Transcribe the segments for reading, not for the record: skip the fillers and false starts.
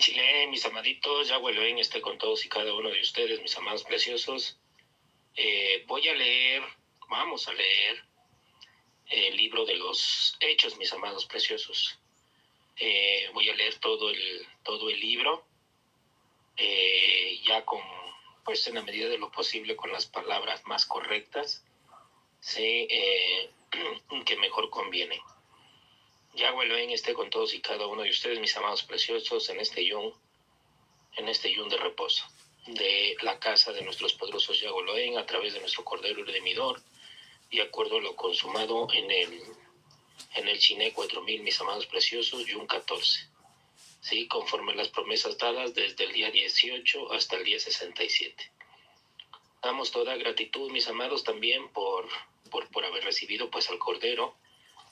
Chile, mis amaditos, Yahweh Elohim esté con todos y cada uno de ustedes, mis amados preciosos. Vamos a leer el libro de los Hechos, mis amados preciosos. Voy a leer todo el libro, ya pues en la medida de lo posible con las palabras más correctas, ¿sí? Que mejor conviene. Yahweh Elohim esté con todos y cada uno de ustedes, mis amados preciosos, en este yom de reposo, de la casa de nuestros poderosos Yahweh Elohim, a través de nuestro Cordero Redimidor, de acuerdo a lo consumado en el Chiné 4000, mis amados preciosos, yom 14, ¿sí? Conforme a las promesas dadas desde el día 18 hasta el día 67. Damos toda gratitud, mis amados, también por haber recibido pues al Cordero,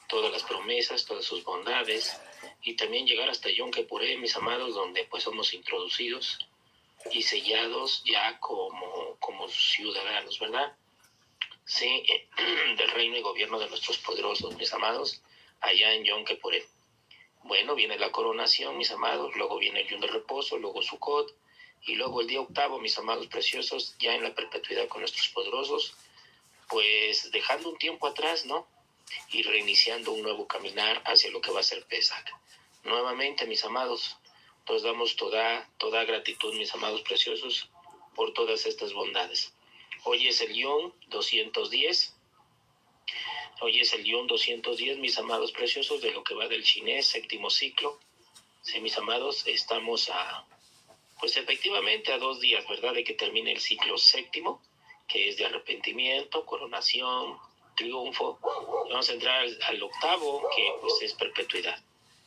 todas las promesas, todas sus bondades, y también llegar hasta Yom Kippuré, mis amados, donde pues somos introducidos y sellados ya como ciudadanos, ¿verdad? Sí, del reino y gobierno de nuestros poderosos, mis amados, allá en Yom Kippuré. Bueno, viene la coronación, mis amados, luego viene el Yom de reposo, luego Sukkot, y luego el día octavo, mis amados preciosos, ya en la perpetuidad con nuestros poderosos, pues dejando un tiempo atrás, ¿no? Y reiniciando un nuevo caminar hacia lo que va a ser Pesach. Nuevamente, mis amados, pues damos toda gratitud, mis amados preciosos, por todas estas bondades. Hoy es el Yom 210. Hoy es el Yom 210, mis amados preciosos, de lo que va del Chiné, séptimo ciclo. Sí, mis amados, estamos pues efectivamente a 2 días, ¿verdad?, de que termine el ciclo séptimo, que es de arrepentimiento, coronación, triunfo. Vamos a entrar al octavo, que pues es perpetuidad.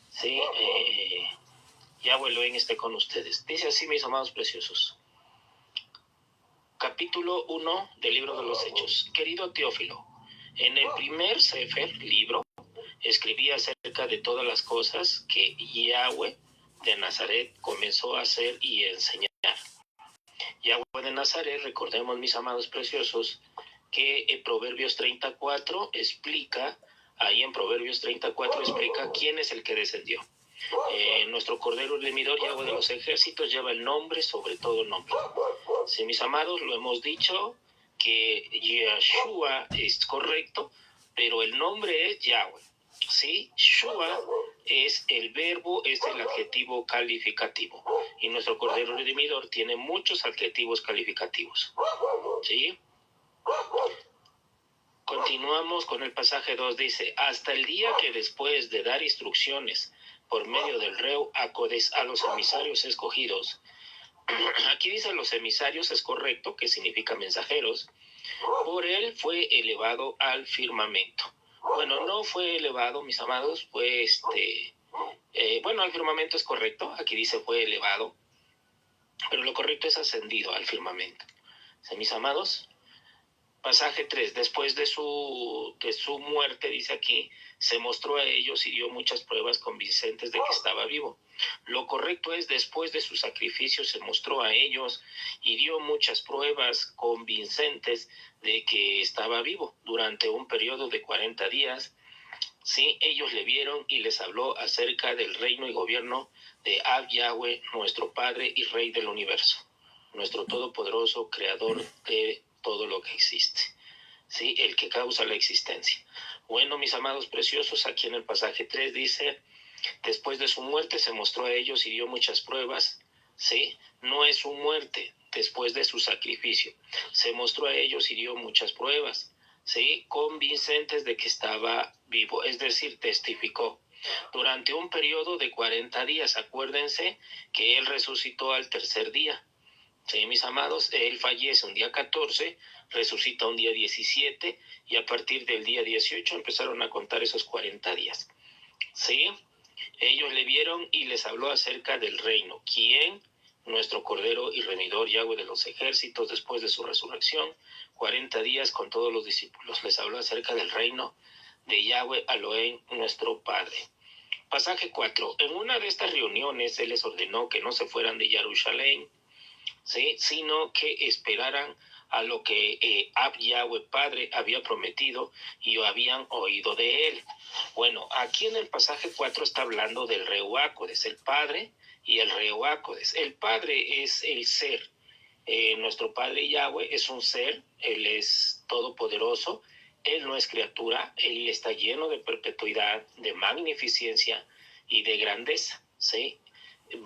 Sí, Yahweh Elohim esté con ustedes. Dice así, mis amados preciosos. Capítulo 1 del libro de los Hechos. Querido Teófilo, en el primer Sefer, libro, escribí acerca de todas las cosas que Yahweh de Nazaret comenzó a hacer y enseñar. Yahweh de Nazaret, recordemos, mis amados preciosos, que en Proverbios 34 explica, quién es el que descendió. Nuestro Cordero Redimidor, Yahweh de los ejércitos, lleva el nombre sobre todo nombre. Sí, mis amados, lo hemos dicho, que Yeshua es correcto, pero el nombre es Yahweh. ¿Sí? Shua es el verbo, es el adjetivo calificativo. Y nuestro Cordero Redimidor tiene muchos adjetivos calificativos. ¿Sí? Continuamos con el pasaje 2, dice, hasta el día que después de dar instrucciones por medio del reo Acodes a los emisarios escogidos. Aquí dice los emisarios, es correcto, que significa mensajeros. Por él fue elevado al firmamento. Bueno, no fue elevado, mis amados, fue al firmamento es correcto, aquí dice fue elevado, pero lo correcto es ascendido al firmamento. ¿Sí, mis amados? Pasaje 3, después de su muerte, dice aquí, se mostró a ellos y dio muchas pruebas convincentes de que estaba vivo. Lo correcto es, después de su sacrificio, se mostró a ellos y dio muchas pruebas convincentes de que estaba vivo. Durante un periodo de 40 días, sí, ellos le vieron y les habló acerca del reino y gobierno de Ab Yahweh, nuestro Padre y Rey del universo, nuestro todopoderoso creador de todo lo que existe, ¿sí? El que causa la existencia. Bueno, mis amados preciosos, aquí en el pasaje 3 dice, después de su muerte se mostró a ellos y dio muchas pruebas, ¿sí? No es su muerte, después de su sacrificio. Se mostró a ellos y dio muchas pruebas, ¿sí? Convincentes de que estaba vivo, es decir, testificó. Durante un periodo de 40 días, acuérdense que él resucitó al tercer día. Sí, mis amados, él fallece un día 14, resucita un día 17, y a partir del día 18 empezaron a contar esos 40 días. ¿Sí? Ellos le vieron y les habló acerca del reino. ¿Quién? Nuestro Cordero y Redimidor, Yahweh de los ejércitos, después de su resurrección, 40 días con todos los discípulos. Les habló acerca del reino de Yahweh Elohim, nuestro Padre. Pasaje 4. En una de estas reuniones, él les ordenó que no se fueran de Jerusalén, ¿sí?, sino que esperaran a lo que Yahweh Padre había prometido y habían oído de él. Bueno, aquí en el pasaje 4 está hablando del Reuácodes, el Padre y el Reuácodes. El Padre es el ser. Nuestro Padre Yahweh es un ser, Él es todopoderoso, Él no es criatura, Él está lleno de perpetuidad, de magnificencia y de grandeza, ¿sí?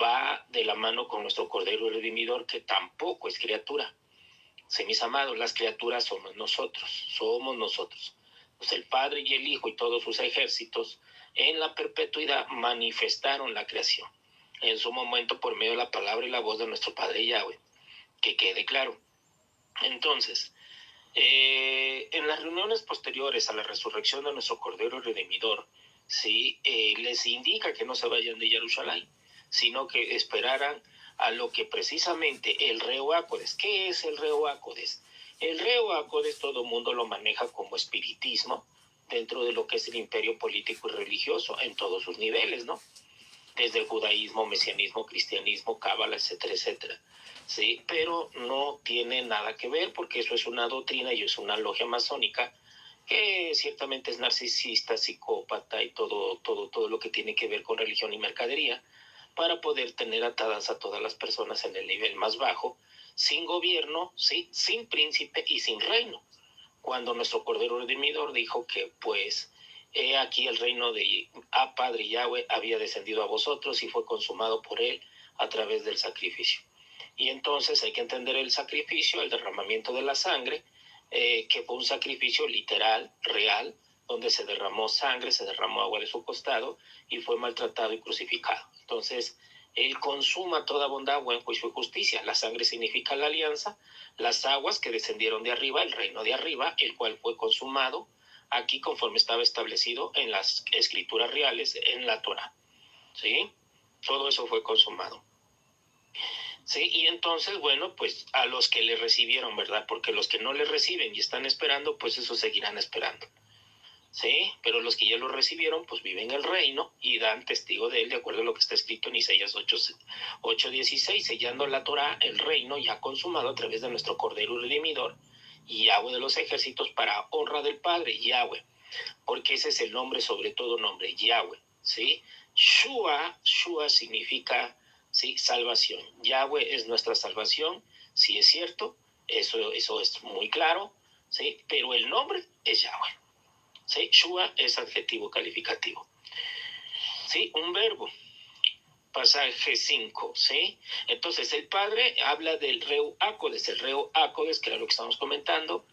Va de la mano con nuestro Cordero Redimidor, que tampoco es criatura. Sí, mis amados, las criaturas somos nosotros. Pues el Padre y el Hijo y todos sus ejércitos en la perpetuidad manifestaron la creación, en su momento por medio de la palabra y la voz de nuestro Padre Yahweh. Que quede claro. Entonces, en las reuniones posteriores a la resurrección de nuestro Cordero Redimidor, ¿sí? Les indica que no se vayan de Jerusalén, sino que esperaran a lo que precisamente el Reuácodes. ¿Qué es el Reuácodes? El Reuácodes todo el mundo lo maneja como espiritismo dentro de lo que es el imperio político y religioso en todos sus niveles, ¿no? Desde el judaísmo, mesianismo, cristianismo, cábala, etcétera, etcétera. Sí, pero no tiene nada que ver porque eso es una doctrina y es una logia masónica que ciertamente es narcisista, psicópata y todo lo que tiene que ver con religión y mercadería para poder tener atadas a todas las personas en el nivel más bajo, sin gobierno, ¿sí? Sin príncipe y sin reino. Cuando nuestro Cordero Redimidor dijo que pues he aquí el reino de Padre Yahweh había descendido a vosotros y fue consumado por él a través del sacrificio. Y entonces hay que entender el sacrificio, el derramamiento de la sangre, que fue un sacrificio literal, real, donde se derramó sangre, se derramó agua de su costado y fue maltratado y crucificado. Entonces, él consuma toda bondad, buen juicio y justicia. La sangre significa la alianza, las aguas que descendieron de arriba, el reino de arriba, el cual fue consumado aquí conforme estaba establecido en las escrituras reales, en la Torah. ¿Sí? Todo eso fue consumado. Sí, y entonces, bueno, pues a los que le recibieron, ¿verdad? Porque los que no le reciben y están esperando, pues esos seguirán esperando. Sí, pero los que ya lo recibieron, pues viven el reino y dan testigo de él, de acuerdo a lo que está escrito en Isaías 8:16, sellando la Torah, el reino ya consumado a través de nuestro Cordero Redimidor, Yahweh de los ejércitos, para honra del Padre, Yahweh, porque ese es el nombre sobre todo nombre, Yahweh, ¿sí? Shua significa, ¿sí? Salvación. Yahweh es nuestra salvación, sí es cierto, eso es muy claro, ¿sí? Pero el nombre es Yahweh. ¿Sí? Shua es adjetivo calificativo. ¿Sí? Un verbo. Pasaje 5, ¿sí? Entonces el Padre habla del Reuácodes. El Reuácodes, que era lo que estamos comentando,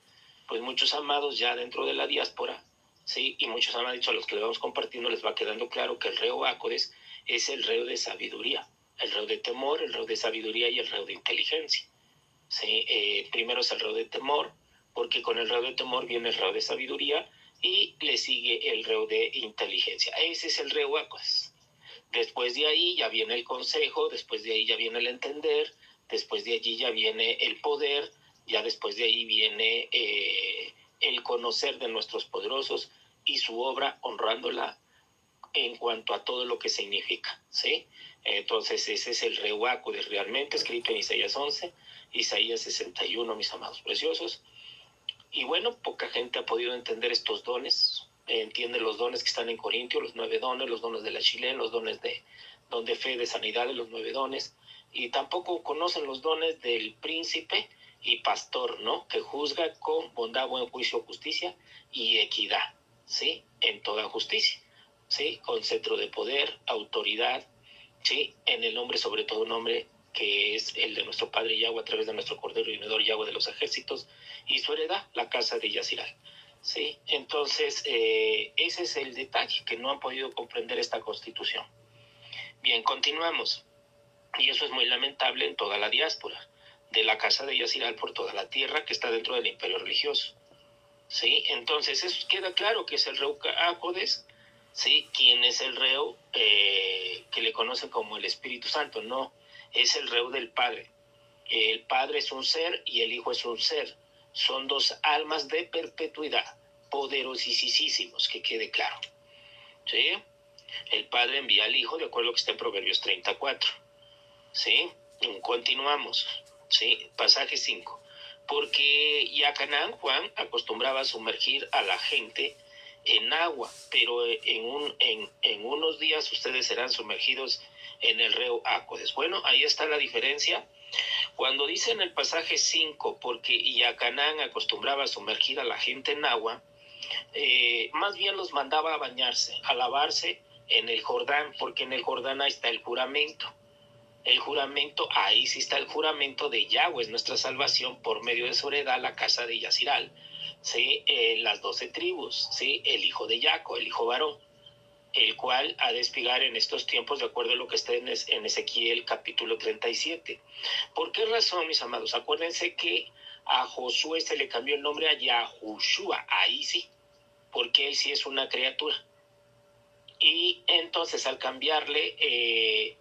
pues muchos amados ya dentro de la diáspora, ¿sí? Y muchos han dicho, a los que le vamos compartiendo les va quedando claro que el Reuácodes es el reo de sabiduría, el reo de temor, el reo de sabiduría y el reo de inteligencia. ¿Sí? Primero es el reo de temor, porque con el reo de temor viene el reo de sabiduría, y le sigue el reo de inteligencia. Ese es el Reuácodes. Después de ahí ya viene el consejo, después de ahí ya viene el entender, después de allí ya viene el poder, ya después de ahí viene el conocer de nuestros poderosos y su obra honrándola en cuanto a todo lo que significa, ¿sí? Entonces ese es el Reuácodes realmente escrito en Isaías 11, Isaías 61, mis amados preciosos. Y bueno, poca gente ha podido entender estos dones. Entiende los dones que están en Corintio, los 9 dones, los dones de la Chile, los dones de don de fe, de sanidad, los 9 dones. Y tampoco conocen los dones del príncipe y pastor, ¿no? Que juzga con bondad, buen juicio, justicia y equidad, ¿sí? En toda justicia, ¿sí? Con cetro de poder, autoridad, ¿sí? En el nombre, sobre todo nombre, que es el de nuestro Padre Yahweh a través de nuestro Cordero y Redimidor Yahweh de los ejércitos, y su heredad, la casa de Yaziral. ¿Sí? Entonces, ese es el detalle, que no han podido comprender esta constitución. Bien, continuamos. Y eso es muy lamentable en toda la diáspora, de la casa de Yaziral por toda la tierra que está dentro del imperio religioso. ¿Sí? Entonces, eso queda claro que es el Reuácodes, ¿sí? ¿Quién es el reo? Que le conocen como el Espíritu Santo. No, es el reo del Padre. El Padre es un ser y el Hijo es un ser. Son dos almas de perpetuidad, poderosísimos, que quede claro. ¿Sí? El Padre envía al Hijo de acuerdo a lo que está en Proverbios 34. ¿Sí? Continuamos. ¿Sí? Pasaje 5. porque Yacanán, Juan, acostumbraba a sumergir a la gente en agua, pero en unos días ustedes serán sumergidos en el río Acodes. Bueno, ahí está la diferencia. Cuando dice en el pasaje 5, porque Yacanán acostumbraba a sumergir a la gente en agua, más bien los mandaba a bañarse, a lavarse en el Jordán, porque en el Jordán ahí está el juramento. El juramento, ahí sí está el juramento de Yahweh, es nuestra salvación por medio de su heredad, la casa de Yaziral, ¿sí? Las 12 tribus, ¿sí? El hijo de Jacob, el hijo varón, el cual ha de espigar en estos tiempos, de acuerdo a lo que está en Ezequiel capítulo 37. ¿Por qué razón, mis amados? Acuérdense que a Josué se le cambió el nombre a Yahushua, ahí sí, porque él sí es una criatura. Y entonces al cambiarle,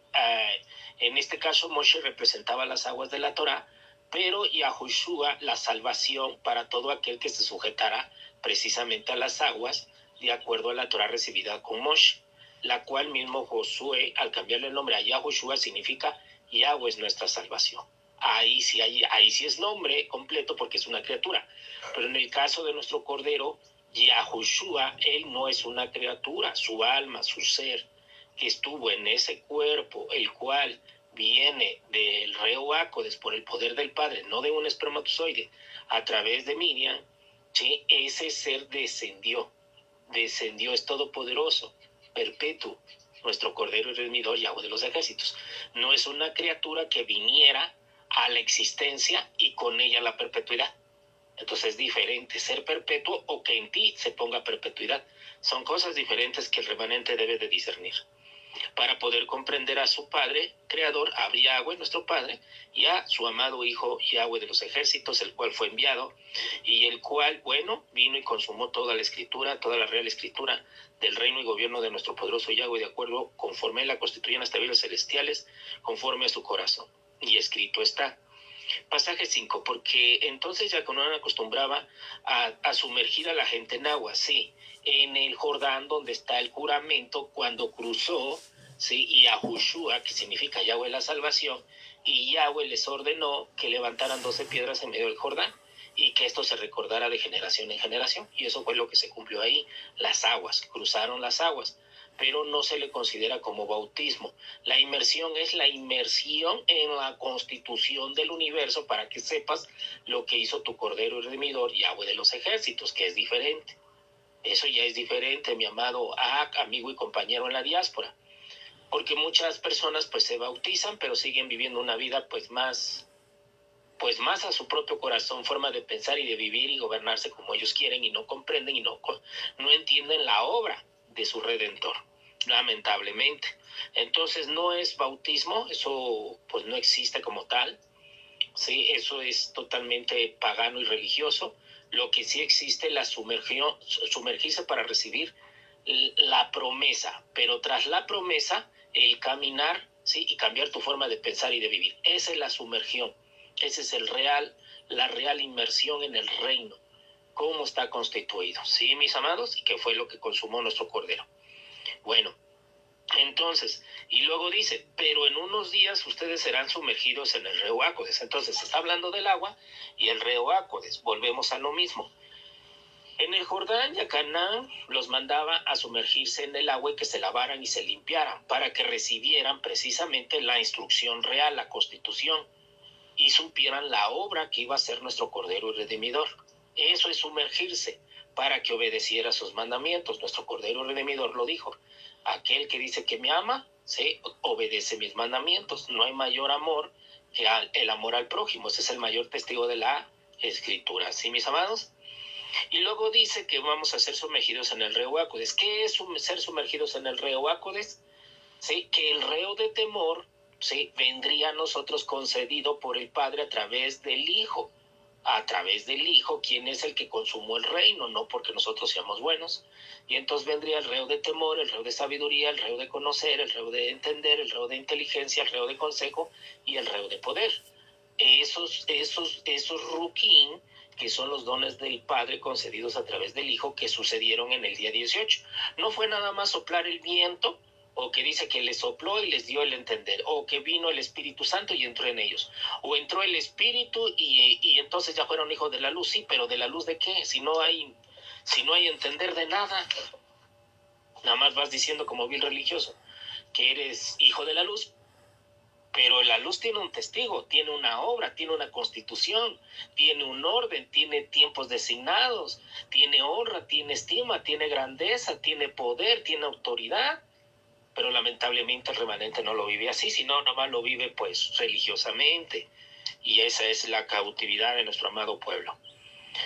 en este caso Moshe representaba las aguas de la Torá, pero Yahushua la salvación para todo aquel que se sujetara precisamente a las aguas de acuerdo a la Torá recibida con Moshe, la cual mismo Josué al cambiarle el nombre a Yahushua significa Yahweh es nuestra salvación. Ahí sí es nombre completo porque es una criatura, pero en el caso de nuestro Cordero, Yahushua, él no es una criatura, su alma, su ser, que estuvo en ese cuerpo, el cual viene del reo Acodes por el poder del Padre, no de un espermatozoide, a través de Miriam, ¿sí? Ese ser descendió, es todopoderoso, perpetuo, nuestro Cordero y Redimidor, Yahweh de los ejércitos. No es una criatura que viniera a la existencia y con ella la perpetuidad. Entonces es diferente ser perpetuo o que en ti se ponga perpetuidad. Son cosas diferentes que el remanente debe de discernir. Para poder comprender a su Padre, Creador, a Yahweh, nuestro Padre, y a su amado Hijo, Yahweh de los ejércitos, el cual fue enviado, y el cual, bueno, vino y consumó toda la escritura, toda la real escritura del reino y gobierno de nuestro poderoso Yahweh, de acuerdo, conforme la constituyen las tablillas celestiales, conforme a su corazón. Y escrito está. Pasaje 5, porque entonces Yacanán acostumbraba a sumergir a la gente en agua, sí, en el Jordán donde está el juramento cuando cruzó, sí, y a Joshua, que significa Yahweh la salvación, y Yahweh les ordenó que levantaran 12 piedras en medio del Jordán y que esto se recordara de generación en generación, y eso fue lo que se cumplió ahí. Las aguas, cruzaron las aguas, pero no se le considera como bautismo. La inmersión es la inmersión en la constitución del universo, para que sepas lo que hizo tu Cordero y Redimidor, Yahweh de los ejércitos, que es diferente. Eso ya es diferente, mi amado amigo y compañero en la diáspora, porque muchas personas pues se bautizan, pero siguen viviendo una vida pues más a su propio corazón, forma de pensar y de vivir y gobernarse como ellos quieren, y no comprenden y no entienden la obra de su Redentor, lamentablemente. Entonces no es bautismo, eso pues no existe como tal, ¿sí? Eso es totalmente pagano y religioso. Lo que sí existe es la sumergirse para recibir la promesa, pero tras la promesa el caminar, ¿sí? Y cambiar tu forma de pensar y de vivir. Esa es la sumergión. Ese es la real inmersión en el reino, cómo está constituido, ¿sí, mis amados? Y que fue lo que consumó nuestro Cordero. Bueno, entonces, y luego dice, pero en unos días ustedes serán sumergidos en el río Acodes. Entonces, está hablando del agua y el río Acodes. Volvemos a lo mismo. En el Jordán, Yacanán los mandaba a sumergirse en el agua y que se lavaran y se limpiaran, para que recibieran precisamente la instrucción real, la constitución, y supieran la obra que iba a ser nuestro Cordero y Redimidor. Eso es sumergirse, para que obedeciera sus mandamientos. Nuestro Cordero y Redimidor lo dijo: aquel que dice que me ama, ¿sí?, obedece mis mandamientos. No hay mayor amor que el amor al prójimo. Ese es el mayor testigo de la Escritura, ¿sí, mis amados? Y luego dice que vamos a ser sumergidos en el río Acodes. ¿Qué es ser sumergidos en el río Acodes? ¿Sí? Que el reo de temor, ¿sí?, vendría a nosotros concedido por el Padre a través del Hijo. A través del Hijo, quien es el que consumó el reino, no porque nosotros seamos buenos. Y entonces vendría el reo de temor, el reo de sabiduría, el reo de conocer, el reo de entender, el reo de inteligencia, el reo de consejo y el reo de poder. Esos ruquín, que son los dones del Padre concedidos a través del Hijo, que sucedieron en el día 18. No fue nada más soplar el viento, o que dice que les sopló y les dio el entender, o que vino el Espíritu Santo y entró en ellos, o entró el Espíritu y entonces ya fueron hijos de la luz. Sí, pero ¿de la luz de qué? Si no hay entender de nada, nada más vas diciendo como vil religioso que eres hijo de la luz, pero la luz tiene un testigo, tiene una obra, tiene una constitución, tiene un orden, tiene tiempos designados, tiene honra, tiene estima, tiene grandeza, tiene poder, tiene autoridad. Pero lamentablemente el remanente no lo vive así, sino nomás lo vive pues religiosamente. Y esa es la cautividad de nuestro amado pueblo.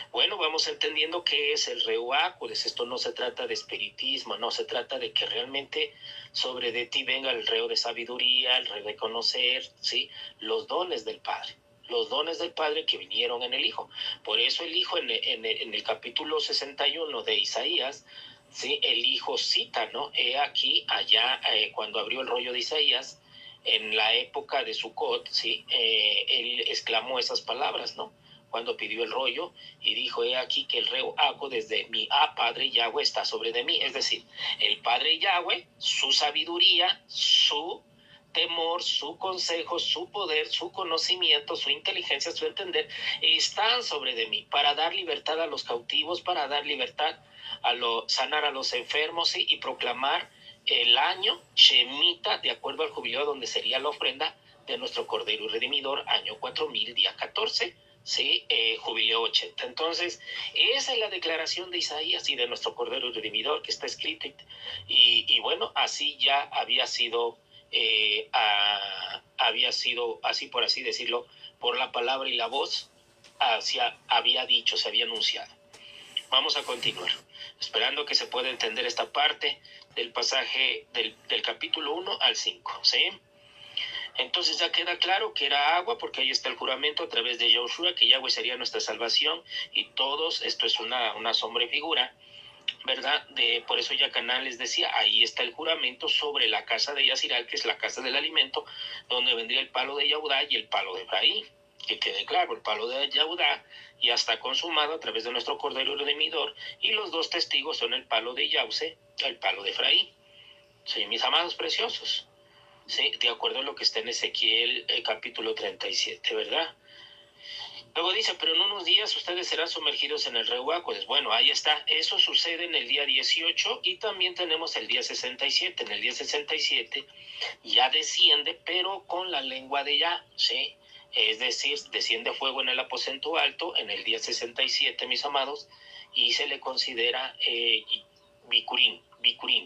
Bueno, vamos entendiendo qué es el reuácodes. Esto no se trata de espiritismo, no se trata de que realmente sobre de ti venga el reo de sabiduría, el reo de conocer, ¿sí? Los dones del Padre. Los dones del Padre que vinieron en el Hijo. Por eso el Hijo en el capítulo 61 de Isaías, ¿sí? El Hijo cita, ¿no? He aquí, allá, cuando abrió el rollo de Isaías, en la época de Sucot, ¿sí? Él exclamó esas palabras, ¿no? Cuando pidió el rollo y dijo, he aquí que el reuácodes desde mi Padre Yahweh está sobre de mí. Es decir, el Padre Yahweh, su sabiduría, su temor, su consejo, su poder, su conocimiento, su inteligencia, su entender, están sobre de mí para dar libertad a los cautivos, para dar libertad sanar a los enfermos, ¿sí? Y proclamar el año Shemitah de acuerdo al jubileo donde sería la ofrenda de nuestro Cordero y Redimidor, año 4000, día 14, ¿sí? Jubileo 80. Entonces, esa es la declaración de Isaías y de nuestro Cordero y Redimidor que está escrito. Y bueno, así ya había sido, así por así decirlo, por la palabra y la voz, había dicho, se había anunciado. Vamos a continuar, esperando que se pueda entender esta parte del pasaje del capítulo 1 al 5, ¿sí? Entonces ya queda claro que era agua, porque ahí está el juramento a través de Yahushua, que Yahweh sería nuestra salvación, y todos, esto es una sombra y figura, ¿verdad? Por eso ya Canán les decía, ahí está el juramento sobre la casa de Yaziral, que es la casa del alimento, donde vendría el palo de Yahudá y el palo de Efraín. Que quede claro, el palo de Yahudá ya está consumado a través de nuestro Cordero Redimidor, y los dos testigos son el palo de Yahuse, el palo de Efraín. Sí, mis amados preciosos, sí, de acuerdo a lo que está en Ezequiel capítulo 37, ¿verdad? Luego dice, pero en unos días ustedes serán sumergidos en el reuácodes. Bueno, ahí está. Eso sucede en el día 18 y también tenemos el día 67. En el día 67 ya desciende, pero con la lengua de Yah, ¿sí? Es decir, desciende fuego en el aposento alto en el día 67, mis amados, y se le considera bicurín,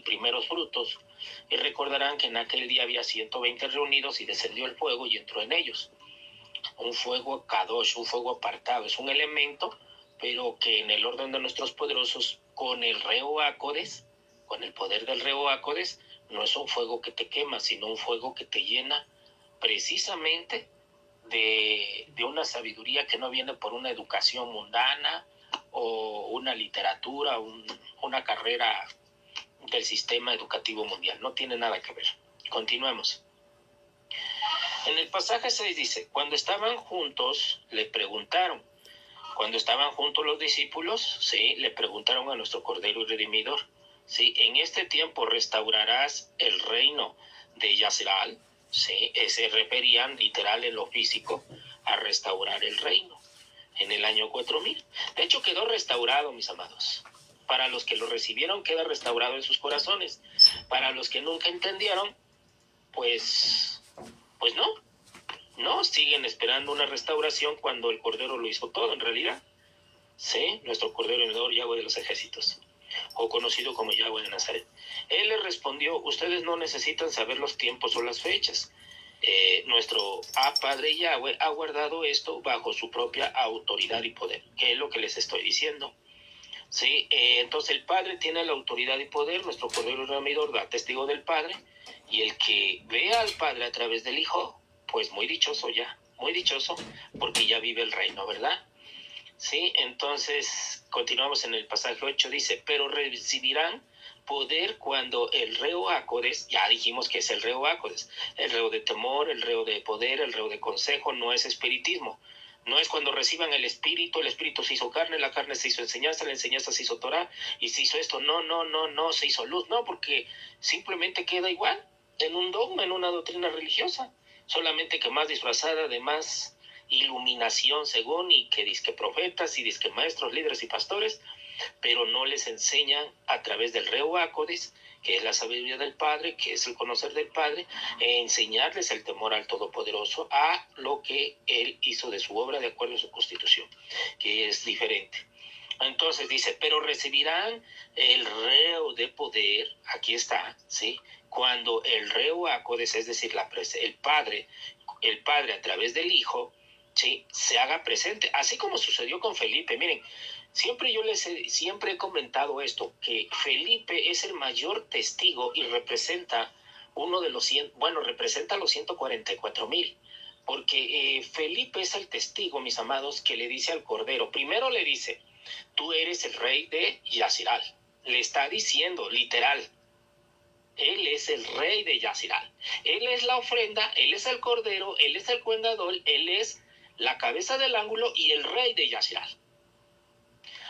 primeros frutos. Y recordarán que en aquel día había 120 reunidos y descendió el fuego y entró en ellos. Un fuego kadosh, un fuego apartado, es un elemento, pero que en el orden de nuestros poderosos, con el reuácodes, con el poder del reuácodes, no es un fuego que te quema, sino un fuego que te llena precisamente de una sabiduría que no viene por una educación mundana o una literatura, una carrera del sistema educativo mundial. No tiene nada que ver. Continuemos. En el pasaje 6 dice, cuando estaban juntos, le preguntaron. Cuando estaban juntos los discípulos, sí, le preguntaron a nuestro Cordero y Redimidor, sí, en este tiempo restaurarás el reino de Yasral, sí, se referían literal en lo físico a restaurar el reino en el año 4000. De hecho, quedó restaurado, mis amados. Para los que lo recibieron, queda restaurado en sus corazones. Para los que nunca entendieron, pues no, siguen esperando una restauración cuando el Cordero lo hizo todo, en realidad. Sí, nuestro Cordero Redimidor, Yahweh de los ejércitos, o conocido como Yahweh de Nazaret. Él les respondió, ustedes no necesitan saber los tiempos o las fechas. Nuestro Padre Yahweh ha guardado esto bajo su propia autoridad y poder, que es lo que les estoy diciendo. Sí, entonces el Padre tiene la autoridad y poder, nuestro Cordero Redimidor da testigo del Padre, y el que vea al Padre a través del Hijo, pues muy dichoso ya, muy dichoso, porque ya vive el reino, ¿verdad? Sí, entonces continuamos en el pasaje 8, dice, pero recibirán poder cuando el reuácodes, ya dijimos que es el reuácodes, el reo de temor, el reo de poder, el reo de consejo, no es espiritismo. No es cuando reciban el Espíritu se hizo carne, la carne se hizo enseñanza, la enseñanza se hizo Torah, y se hizo esto. No, se hizo luz. No, porque simplemente queda igual en un dogma, en una doctrina religiosa, solamente que más disfrazada de más iluminación según, y que dizque profetas y dizque maestros, líderes y pastores, pero no les enseñan a través del Reuácodes, que es la sabiduría del Padre, que es el conocer del Padre, enseñarles el temor al Todopoderoso, a lo que Él hizo de su obra de acuerdo a su constitución, que es diferente. Entonces dice, pero recibirán el reo de poder, aquí está, ¿sí? Cuando el Reuácodes, es decir, el Padre a través del Hijo, ¿sí? Se haga presente, así como sucedió con Felipe. Miren, siempre he comentado esto, que Felipe es el mayor testigo y representa representa los 144,000, porque Felipe es el testigo, mis amados, que le dice al Cordero, primero le dice, tú eres el rey de Yaziral, le está diciendo literal, él es el rey de Yaziral, él es la ofrenda, él es el Cordero, él es el Cohen Gadol, él es la cabeza del ángulo y el rey de Yaziral.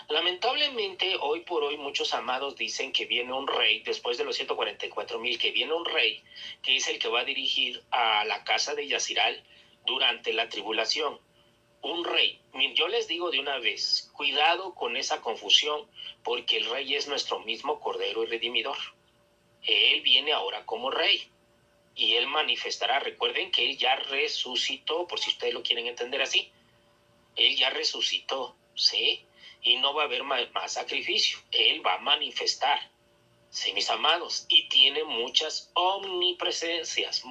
Lamentablemente, hoy por hoy, muchos amados dicen que viene un rey, después de los 144,000, que viene un rey, que es el que va a dirigir a la casa de Yaziral durante la tribulación. Un rey. Yo les digo de una vez, cuidado con esa confusión, porque el rey es nuestro mismo Cordero y Redimidor. Él viene ahora como rey, y él manifestará. Recuerden que él ya resucitó, por si ustedes lo quieren entender así. Él ya resucitó, ¿sí? Y no va a haber más sacrificio. Él va a manifestar, ¿sí, mis amados? Y tiene muchas omnipresencias,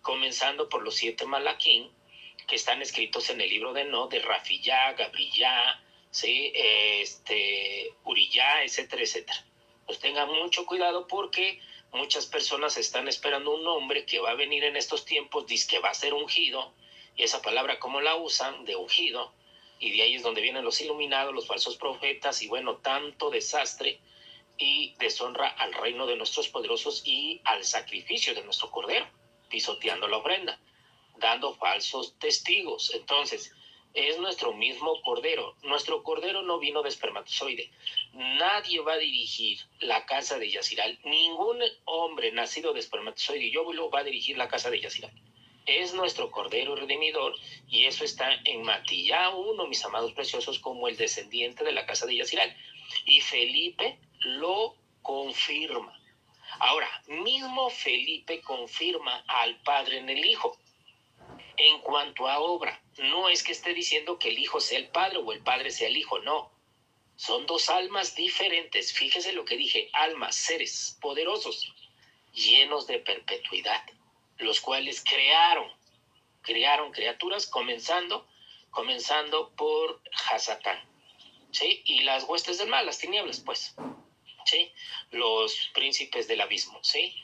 comenzando por los 7 malaquín, que están escritos en el libro de No, de Rafillá, Gabrillá, ¿sí? Urillá, etcétera, etcétera. Pues tengan mucho cuidado, porque muchas personas están esperando un hombre que va a venir en estos tiempos, dice que va a ser ungido, y esa palabra, ¿cómo la usan? De ungido, y de ahí es donde vienen los iluminados, los falsos profetas, y bueno, tanto desastre y deshonra al reino de nuestros poderosos y al sacrificio de nuestro Cordero, pisoteando la ofrenda, dando falsos testigos. Entonces, es nuestro mismo Cordero. Nuestro Cordero no vino de espermatozoide. Nadie va a dirigir la casa de Yaziral. Ningún hombre nacido de espermatozoide y óvulo va a dirigir la casa de Yaziral. Es nuestro Cordero Redimidor, y eso está en Matillá 1, mis amados preciosos, como el descendiente de la casa de Yaziral. Y Felipe lo confirma. Ahora, mismo Felipe confirma al Padre en el Hijo. En cuanto a obra, no es que esté diciendo que el Hijo sea el Padre o el Padre sea el Hijo, no. Son dos almas diferentes. Fíjese lo que dije, almas, seres poderosos, llenos de perpetuidad, los cuales crearon criaturas, comenzando por Hasatán, ¿sí? Y las huestes del mal, las tinieblas, pues, ¿sí? Los príncipes del abismo, ¿sí?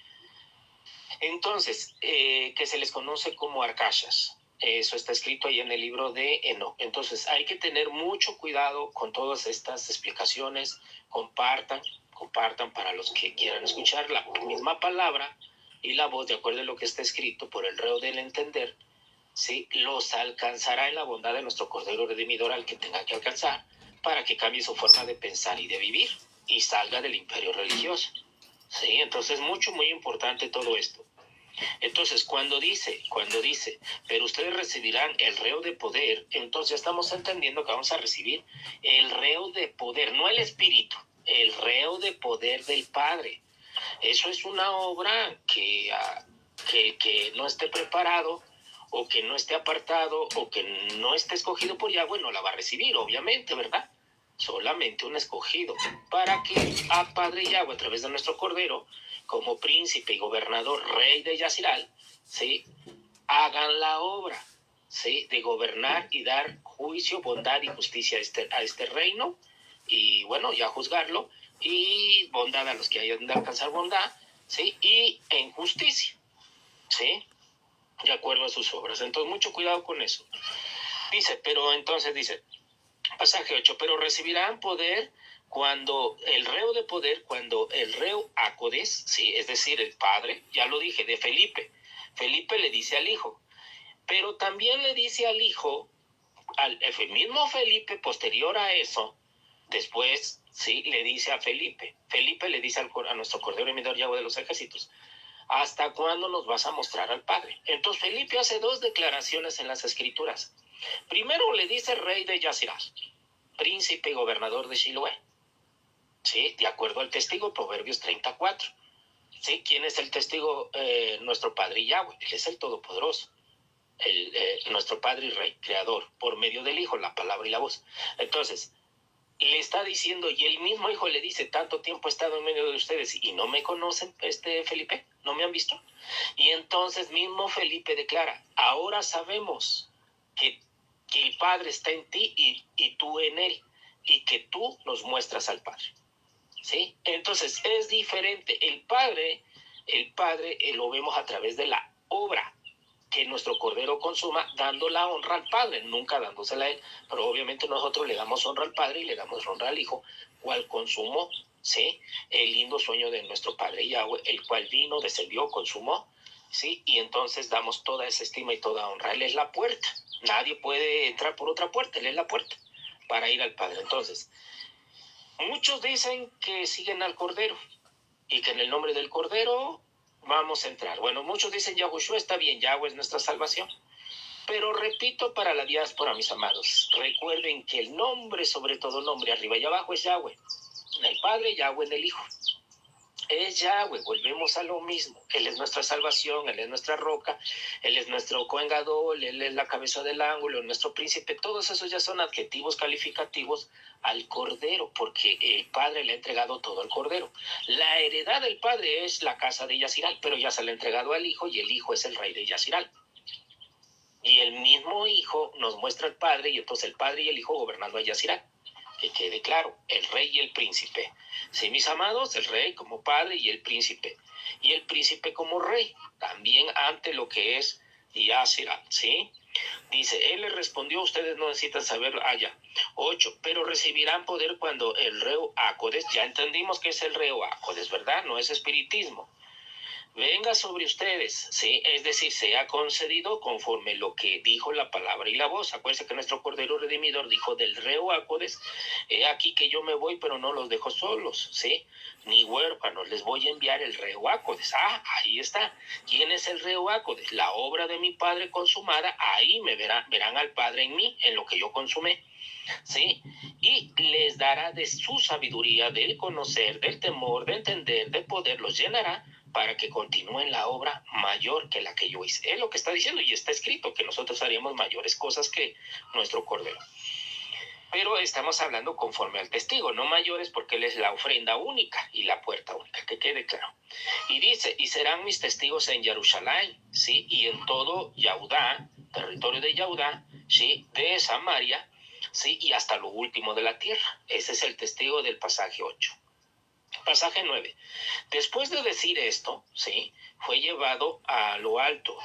Entonces, que se les conoce como arcashas. Eso está escrito ahí en el libro de Enoc. Entonces, hay que tener mucho cuidado con todas estas explicaciones. Compartan para los que quieran escuchar la misma palabra y la voz de acuerdo a lo que está escrito por el reo del entender, ¿sí? Los alcanzará en la bondad de nuestro Cordero Redimidor al que tenga que alcanzar, para que cambie su forma de pensar y de vivir y salga del imperio religioso, ¿sí? Entonces, muy importante todo esto. Entonces, cuando dice, pero ustedes recibirán el reo de poder, entonces estamos entendiendo que vamos a recibir el reo de poder, no el espíritu, el reo de poder del Padre. Eso es una obra que no esté preparado, o que no esté apartado, o que no esté escogido por Yahweh, no la va a recibir, obviamente, ¿verdad? Solamente un escogido, para que a Padre Yahweh, a través de nuestro Cordero, como príncipe y gobernador, rey de Yaziral, ¿sí?, hagan la obra, ¿sí?, de gobernar y dar juicio, bondad y justicia a este reino, y bueno, ya juzgarlo, y bondad a los que hayan de alcanzar bondad, ¿sí?, y en justicia, ¿sí?, de acuerdo a sus obras. Entonces, mucho cuidado con eso. Dice, pasaje 8, pero recibirán poder cuando el reo Acodes, sí, es decir, el Padre, ya lo dije, de Felipe le dice al Hijo, Pero también le dice al hijo, el mismo Felipe, posterior a eso, después, sí, le dice a Felipe le dice a nuestro Cordero Remidor Yahweh de los ejércitos, ¿hasta cuándo nos vas a mostrar al Padre? Entonces Felipe hace dos declaraciones en las Escrituras. Primero le dice rey de Yaziral, príncipe y gobernador de Siloé, ¿sí? De acuerdo al testigo, Proverbios 34. ¿Sí? ¿Quién es el testigo? Nuestro Padre Yahweh, Él es el Todopoderoso. Nuestro Padre y Rey, Creador, por medio del Hijo, la palabra y la voz. Entonces, le está diciendo, y el mismo Hijo le dice, tanto tiempo he estado en medio de ustedes y no me conocen, Felipe, no me han visto. Y entonces mismo Felipe declara, ahora sabemos que el Padre está en ti y tú en Él, y que tú nos muestras al Padre. ¿Sí? Entonces, es diferente. El Padre lo vemos a través de la obra que nuestro Cordero consuma, dando la honra al Padre, nunca dándosela a Él, pero obviamente nosotros le damos honra al Padre y le damos honra al Hijo, cual consumó, ¿sí? El lindo sueño de nuestro Padre Yahweh, el cual vino, descendió, consumó, ¿sí? Y entonces damos toda esa estima y toda honra. Él es la puerta, nadie puede entrar por otra puerta, Él es la puerta para ir al Padre. Entonces, muchos dicen que siguen al Cordero y que en el nombre del Cordero vamos a entrar. Bueno, muchos dicen Yahushua, está bien, Yahweh es nuestra salvación. Pero repito para la diáspora, mis amados, recuerden que el nombre, sobre todo nombre, arriba y abajo es Yahweh. En el Padre, Yahweh en el Hijo. Es Yahweh, volvemos a lo mismo. Él es nuestra salvación, Él es nuestra roca, Él es nuestro Cohen Gadol, Él es la cabeza del ángulo, nuestro príncipe. Todos esos ya son adjetivos calificativos al Cordero, porque el Padre le ha entregado todo al Cordero. La heredad del Padre es la casa de Yaziral, pero ya se le ha entregado al Hijo y el Hijo es el rey de Yaziral. Y el mismo Hijo nos muestra al Padre y entonces el Padre y el Hijo gobernando a Yaziral. Que quede claro, el rey y el príncipe. Sí, mis amados, el rey como padre y el príncipe. Y el príncipe como rey, también ante lo que es Yaziral, ¿sí? Dice, él le respondió, ustedes no necesitan saber allá. 8, pero recibirán poder cuando el reo Acodes, ya entendimos que es el reo Acodes, ¿verdad? No es espiritismo. Venga sobre ustedes, ¿sí? Es decir, se ha concedido conforme lo que dijo la palabra y la voz. Acuérdense que nuestro Cordero Redimidor dijo del reo Acodes, he aquí que yo me voy, pero no los dejo solos, ¿sí? Ni huérfanos, les voy a enviar el reo Acodes. Ah, ahí está. ¿Quién es el reo Acodes? La obra de mi Padre consumada, ahí me verán al Padre en mí, en lo que yo consumé. ¿Sí? Y les dará de su sabiduría, del conocer, del temor, de entender, de poder, los llenará para que continúen la obra mayor que la que yo hice. Es lo que está diciendo y está escrito, que nosotros haríamos mayores cosas que nuestro Cordero. Pero estamos hablando conforme al testigo, no mayores, porque él es la ofrenda única y la puerta única, que quede claro. Y dice, y serán mis testigos en Jerusalén, ¿sí? Y en todo Yahudá, territorio de Yahudá, ¿sí? De Samaria, ¿sí? Y hasta lo último de la tierra. Ese es el testigo del pasaje 8. Pasaje 9. Después de decir esto, ¿sí? Fue llevado a lo alto,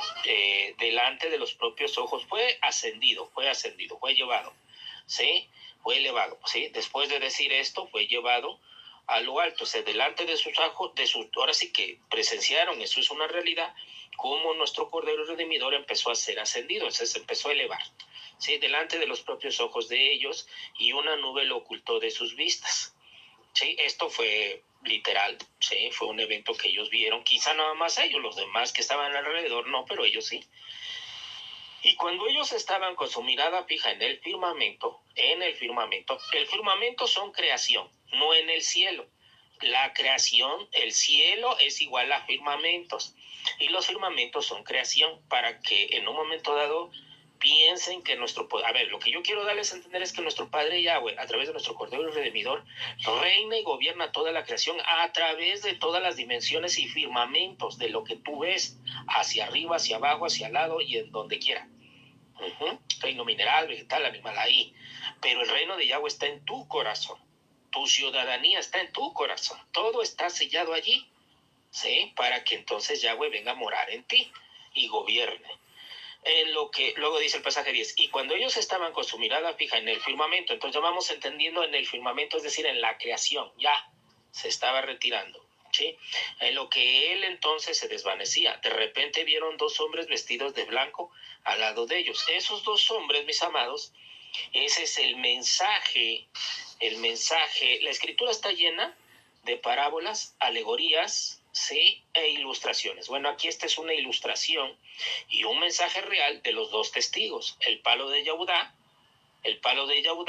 delante de los propios ojos. Fue llevado, ¿sí? Fue elevado, ¿sí? Después de decir esto, fue llevado a lo alto, o sea, delante de sus ojos, ahora sí que presenciaron, eso es una realidad, cómo nuestro Cordero Redimidor empezó a ser ascendido, o sea, se empezó a elevar, ¿sí? Delante de los propios ojos de ellos, y una nube lo ocultó de sus vistas. Sí, esto fue literal, sí, fue un evento que ellos vieron, quizá nada más ellos, los demás que estaban alrededor no, pero ellos sí. Y cuando ellos estaban con su mirada fija en el firmamento son creación, no en el cielo. La creación, el cielo es igual a firmamentos, y los firmamentos son creación, para que en un momento dado piensen que lo que yo quiero darles a entender es que nuestro Padre Yahweh, a través de nuestro Cordero Redimidor, reina y gobierna toda la creación a través de todas las dimensiones y firmamentos de lo que tú ves, hacia arriba, hacia abajo, hacia el lado y en donde quiera. Reino mineral, vegetal, animal, ahí. Pero el reino de Yahweh está en tu corazón. Tu ciudadanía está en tu corazón. Todo está sellado allí, ¿sí? Para que entonces Yahweh venga a morar en ti y gobierne. En lo que luego dice el pasaje 10, y cuando ellos estaban con su mirada fija en el firmamento, entonces ya vamos entendiendo en el firmamento, es decir, en la creación, ya se estaba retirando, ¿sí? En lo que él entonces se desvanecía. De repente vieron 2 hombres vestidos de blanco al lado de ellos. Esos 2 hombres, mis amados, ese es el mensaje. La escritura está llena de parábolas, alegorías, ¿sí? E ilustraciones. Bueno, aquí esta es una ilustración y un mensaje real de los 2 testigos. El palo de Yahudá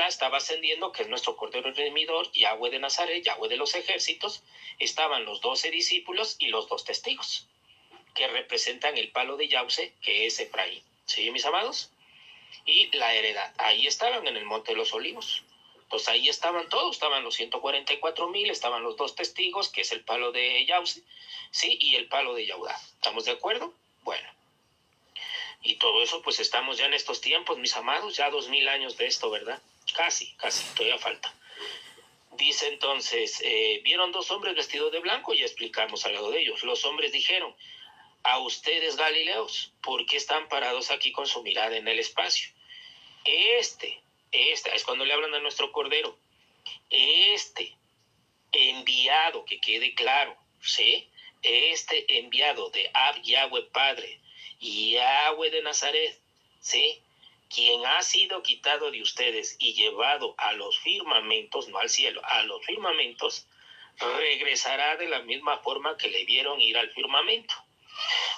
estaba ascendiendo, que es nuestro Cordero Redimidor, Yahweh de Nazaret, Yahweh de los ejércitos. Estaban los 12 discípulos y los 2 testigos, que representan el palo de Yahweh, que es Efraín. ¿Sí, mis amados? Y la heredad. Ahí estaban en el Monte de los Olivos. Entonces ahí estaban todos, estaban los 144,000, estaban los 2 testigos, que es el palo de Yahweh, ¿sí? Y el palo de Yahudá. ¿Estamos de acuerdo? Bueno. Y todo eso, pues estamos ya en estos tiempos, mis amados, ya 2000 años de esto, ¿verdad? Casi, todavía falta. Dice entonces, vieron 2 hombres vestidos de blanco, y explicamos al lado de ellos. Los hombres dijeron: a ustedes, Galileos, ¿por qué están parados aquí con su mirada en el espacio? Este es cuando le hablan a nuestro Cordero. Este enviado, que quede claro, ¿sí? Este enviado de Ab Yahweh Padre y Yahweh de Nazaret, ¿sí? Quien ha sido quitado de ustedes y llevado a los firmamentos, no al cielo, a los firmamentos, regresará de la misma forma que le vieron ir al firmamento.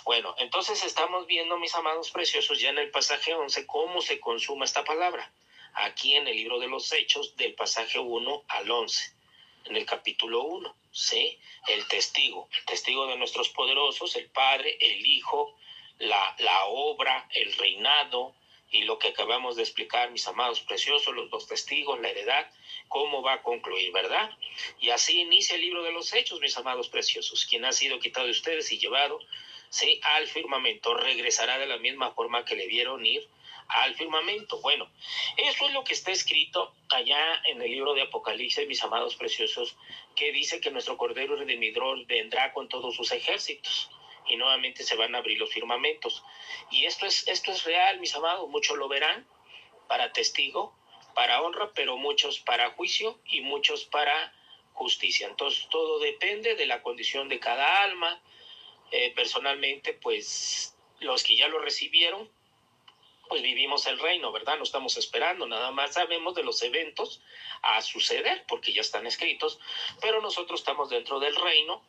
Bueno, entonces estamos viendo, mis amados preciosos, ya en el pasaje 11, cómo se consuma esta palabra. Aquí en el libro de los Hechos, del pasaje 1 al 11. En el capítulo 1, ¿sí? El testigo de nuestros poderosos, el Padre, el Hijo, la obra, el reinado y lo que acabamos de explicar, mis amados preciosos, los 2 testigos, la heredad, cómo va a concluir, ¿verdad? Y así inicia el libro de los Hechos, mis amados preciosos. Quien ha sido quitado de ustedes y llevado, ¿sí?, al firmamento, regresará de la misma forma que le vieron ir al firmamento. Bueno, eso es lo que está escrito allá en el libro de Apocalipsis, mis amados preciosos, que dice que nuestro Cordero Redimidor vendrá con todos sus ejércitos y nuevamente se van a abrir los firmamentos. Y esto es real, mis amados. Muchos lo verán para testigo, para honra, pero muchos para juicio y muchos para justicia. Entonces todo depende de la condición de cada alma. Personalmente, pues los que ya lo recibieron, pues vivimos el reino, ¿verdad? No estamos esperando, nada más sabemos de los eventos a suceder, porque ya están escritos, pero nosotros estamos dentro del reino,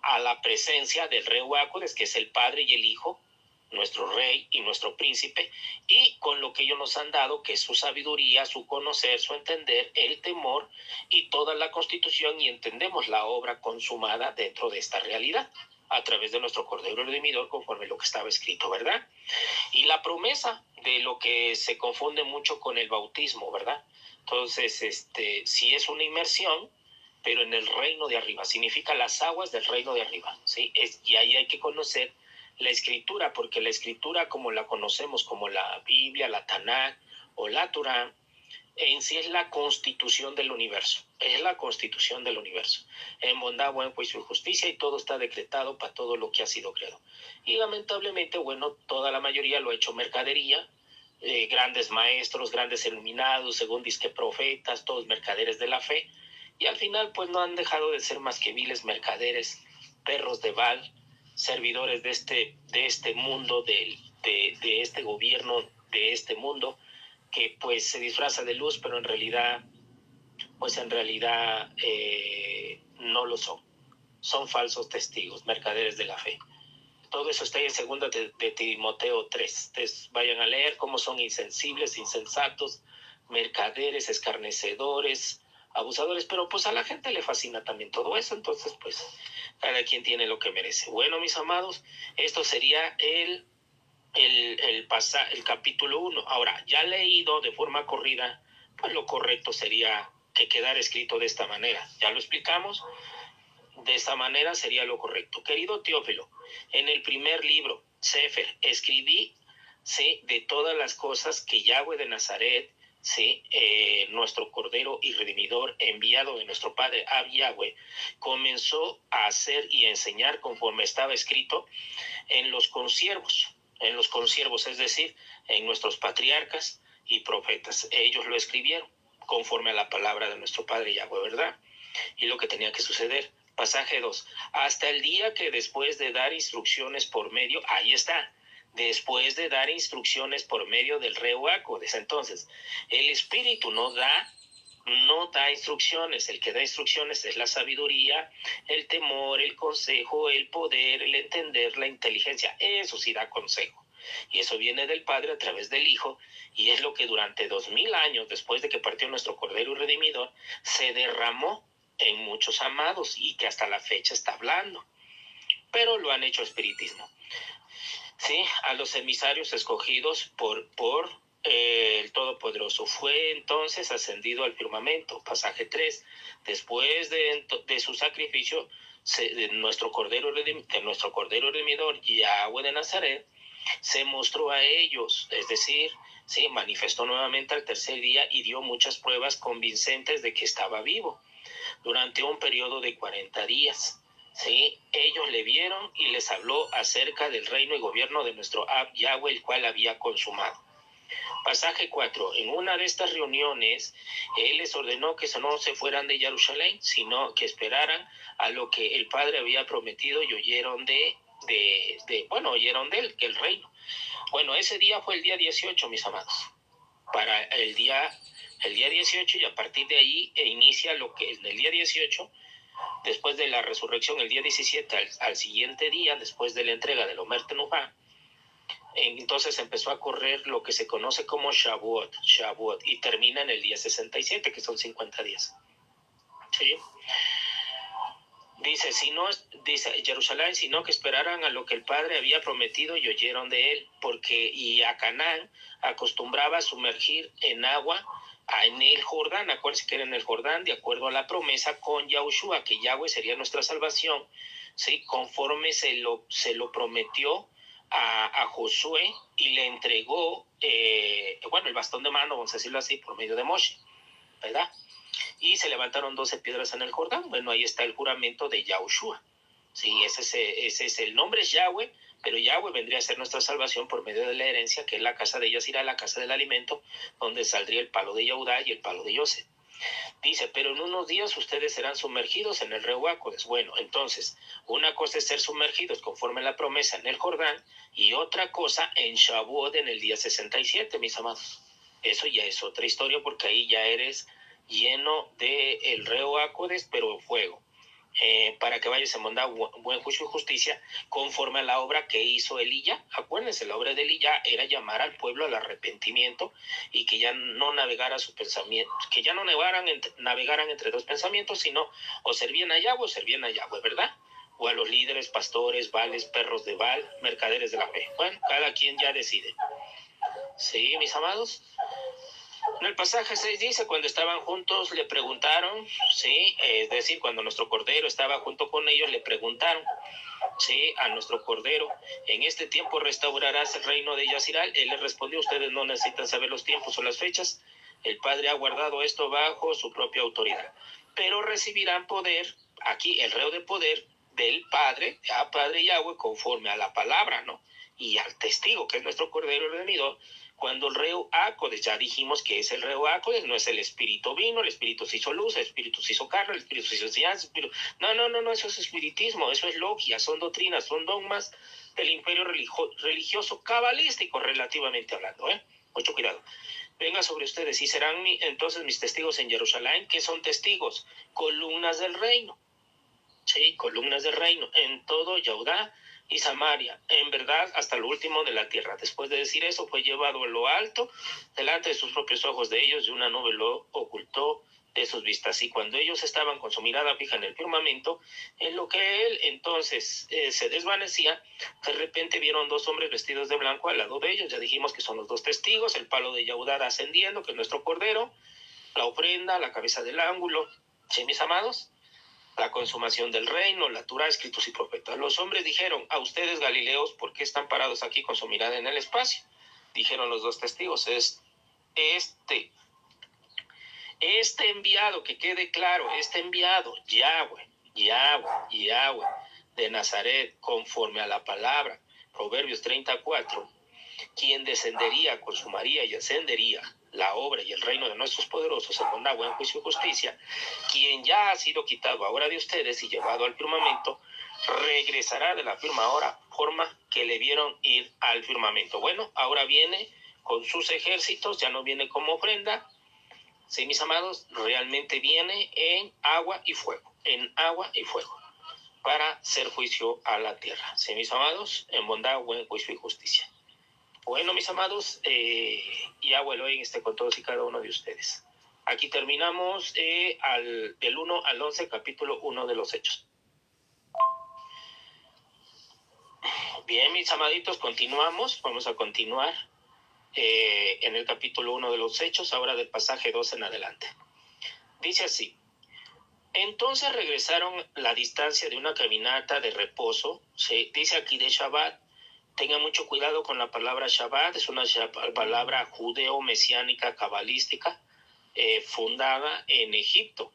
a la presencia del Rey Huácodes, que es el Padre y el Hijo, nuestro Rey y nuestro Príncipe, y con lo que ellos nos han dado, que es su sabiduría, su conocer, su entender, el temor y toda la constitución, y entendemos la obra consumada dentro de esta realidad, a través de nuestro Cordero Redimidor, conforme lo que estaba escrito, ¿verdad? Y la promesa de lo que se confunde mucho con el bautismo, ¿verdad? Entonces, sí es una inmersión, pero en el reino de arriba, significa las aguas del reino de arriba, ¿sí? Y ahí hay que conocer la escritura, porque la escritura, como la conocemos, como la Biblia, la Tanakh o la Torá, en sí es la constitución del universo, en bondad, buen juicio y justicia, y todo está decretado para todo lo que ha sido creado. Y lamentablemente, bueno, toda la mayoría lo ha hecho mercadería, grandes maestros, grandes iluminados, según disque profetas, todos mercaderes de la fe, y al final pues no han dejado de ser más que viles mercaderes, perros de Baal, servidores de este mundo, de este gobierno, de este mundo, que pues se disfraza de luz, pero en realidad no lo son. Son falsos testigos, mercaderes de la fe. Todo eso está ahí en 2 de Timoteo 3. Entonces, vayan a leer cómo son insensibles, insensatos, mercaderes, escarnecedores, abusadores, pero pues a la gente le fascina también todo eso. Entonces, pues cada quien tiene lo que merece. Bueno, mis amados, esto sería el capítulo 1. Ahora, ya leído de forma corrida, pues lo correcto sería que quedara escrito de esta manera. Ya lo explicamos, de esta manera sería lo correcto. Querido Teófilo, en el primer libro, Sefer, escribí, ¿sí?, de todas las cosas que Yahweh de Nazaret, ¿sí?, nuestro Cordero y Redimidor, enviado de nuestro Padre Ab Yahweh, comenzó a hacer y a enseñar conforme estaba escrito en los consiervos, es decir, en nuestros patriarcas y profetas. Ellos lo escribieron conforme a la palabra de nuestro Padre Yahweh, ¿verdad? Y lo que tenía que suceder. Pasaje 2. Hasta el día que después de dar instrucciones por medio, ahí está, después de dar instrucciones por medio del Ruach. Entonces, el Espíritu no da instrucciones. El que da instrucciones es la sabiduría, el temor, el consejo, el poder, el entender, la inteligencia. Eso sí da consejo. Y eso viene del Padre a través del Hijo, y es lo que durante 2000 años, después de que partió nuestro Cordero y Redimidor, se derramó en muchos amados y que hasta la fecha está hablando. Pero lo han hecho espiritismo. Sí, a los emisarios escogidos por el Todopoderoso. Fue entonces ascendido al firmamento. Pasaje 3. Después de su sacrificio, de nuestro Cordero Redimidor, Yahweh de Nazaret, se mostró a ellos, es decir, se manifestó nuevamente al tercer día y dio muchas pruebas convincentes de que estaba vivo durante un periodo de 40 días. ¿Sí? Ellos le vieron y les habló acerca del reino y gobierno de nuestro Ab Yahweh, el cual había consumado. Pasaje 4. En una de estas reuniones, él les ordenó que no se fueran de Jerusalén, sino que esperaran a lo que el Padre había prometido y oyeron oyeron de él, que el reino. Bueno, ese día fue el día 18, mis amados. Para el día 18, y a partir de ahí inicia lo que es el día 18, después de la resurrección, el día 17, al siguiente día, después de la entrega del Omer Tenubá, entonces empezó a correr lo que se conoce como Shavuot, y termina en el día 67, que son 50 días. ¿Sí? Dice Jerusalén, sino que esperaran a lo que el Padre había prometido y oyeron de él, y a Canaán acostumbraba a sumergir en agua en el Jordán. Acuérdense que era en el Jordán, de acuerdo a la promesa con Yahushua, que Yahweh sería nuestra salvación, ¿sí? Conforme se lo prometió a Josué, y le entregó el bastón de mano, vamos a decirlo así, por medio de Moshe, ¿verdad? Y se levantaron 12 piedras en el Jordán. Bueno, ahí está el juramento de Yahushua. Sí, ese es el nombre, es Yahweh, pero Yahweh vendría a ser nuestra salvación por medio de la herencia, que es la casa de Yazirá, la casa del alimento, donde saldría el palo de Yehudá y el palo de Yosef. Dice, pero en unos días ustedes serán sumergidos en el Ruach. Bueno, entonces, una cosa es ser sumergidos conforme a la promesa en el Jordán, y otra cosa en Shavuot, en el día 67, mis amados. Eso ya es otra historia, porque ahí ya eres lleno del Ruach, pero fuego. Para que vayas en bondad, buen juicio y justicia, conforme a la obra que hizo Elías. Acuérdense, la obra de Elías era llamar al pueblo al arrepentimiento, y que ya no navegara su pensamiento, que ya no navegaran entre dos pensamientos, sino o servían a Yahweh o servían a Yahweh, ¿verdad? O a los líderes, pastores, vales, perros de Baal, mercaderes de la fe. Bueno, cada quien ya decide. Sí, mis amados. En el pasaje 6 dice, cuando estaban juntos le preguntaron, ¿sí? Es decir, cuando nuestro Cordero estaba junto con ellos, le preguntaron, ¿sí? A nuestro Cordero, ¿en este tiempo restaurarás el reino de Yaziral? Él les respondió, ustedes no necesitan saber los tiempos o las fechas, el Padre ha guardado esto bajo su propia autoridad, pero recibirán poder, aquí el reo de poder del Padre, a Padre Yahweh, conforme a la palabra, ¿no? Y al testigo, que es nuestro Cordero redimidor, cuando el reo Acodes, ya dijimos que es el reo Acodes, no es el Espíritu vino, el Espíritu se hizo luz, el Espíritu se hizo carne, el Espíritu se hizo ciencia, no, eso es espiritismo, eso es logia, son doctrinas, son dogmas del imperio religioso cabalístico, relativamente hablando, mucho cuidado. Venga sobre ustedes, y serán entonces mis testigos en Jerusalén. ¿Qué son testigos? Columnas del reino. Sí, columnas del reino, en todo Yehudá y Samaria, en verdad hasta lo último de la tierra. Después de decir eso, fue llevado a lo alto, delante de sus propios ojos de ellos, y una nube lo ocultó de sus vistas. Y cuando ellos estaban con su mirada fija en el firmamento, en lo que él entonces se desvanecía, de repente vieron dos hombres vestidos de blanco al lado de ellos. Ya dijimos que son los dos testigos, el palo de Yehudá ascendiendo, que es nuestro Cordero, la ofrenda, la cabeza del ángulo. ¿Sí, mis amados? La consumación del reino, la Torá, escritos y profetas. Los hombres dijeron, a ustedes Galileos, ¿por qué están parados aquí con su mirada en el espacio? Dijeron los dos testigos, es este enviado, que quede claro, este enviado, Yahweh, de Nazaret, conforme a la palabra, Proverbios 34, quien descendería, consumaría y ascendería la obra y el reino de nuestros poderosos en bondad, buen juicio y justicia, quien ya ha sido quitado ahora de ustedes y llevado al firmamento, regresará de la forma que le vieron ir al firmamento. Bueno, ahora viene con sus ejércitos, ya no viene como ofrenda, sí, mis amados, realmente viene en agua y fuego, para hacer juicio a la tierra. Sí, mis amados, en bondad, buen juicio y justicia. Bueno, mis amados, Yahweh Elohim esté con todos y cada uno de ustedes. Aquí terminamos del 1 al 11, capítulo 1 de los Hechos. Bien, mis amaditos, continuamos. Vamos a continuar en el capítulo 1 de los Hechos, ahora del pasaje 2 en adelante. Dice así: entonces regresaron la distancia de una caminata de reposo. Se dice aquí de Shabbat. Tengan mucho cuidado con la palabra Shabbat. Es una palabra judeo-mesiánica, cabalística, fundada en Egipto.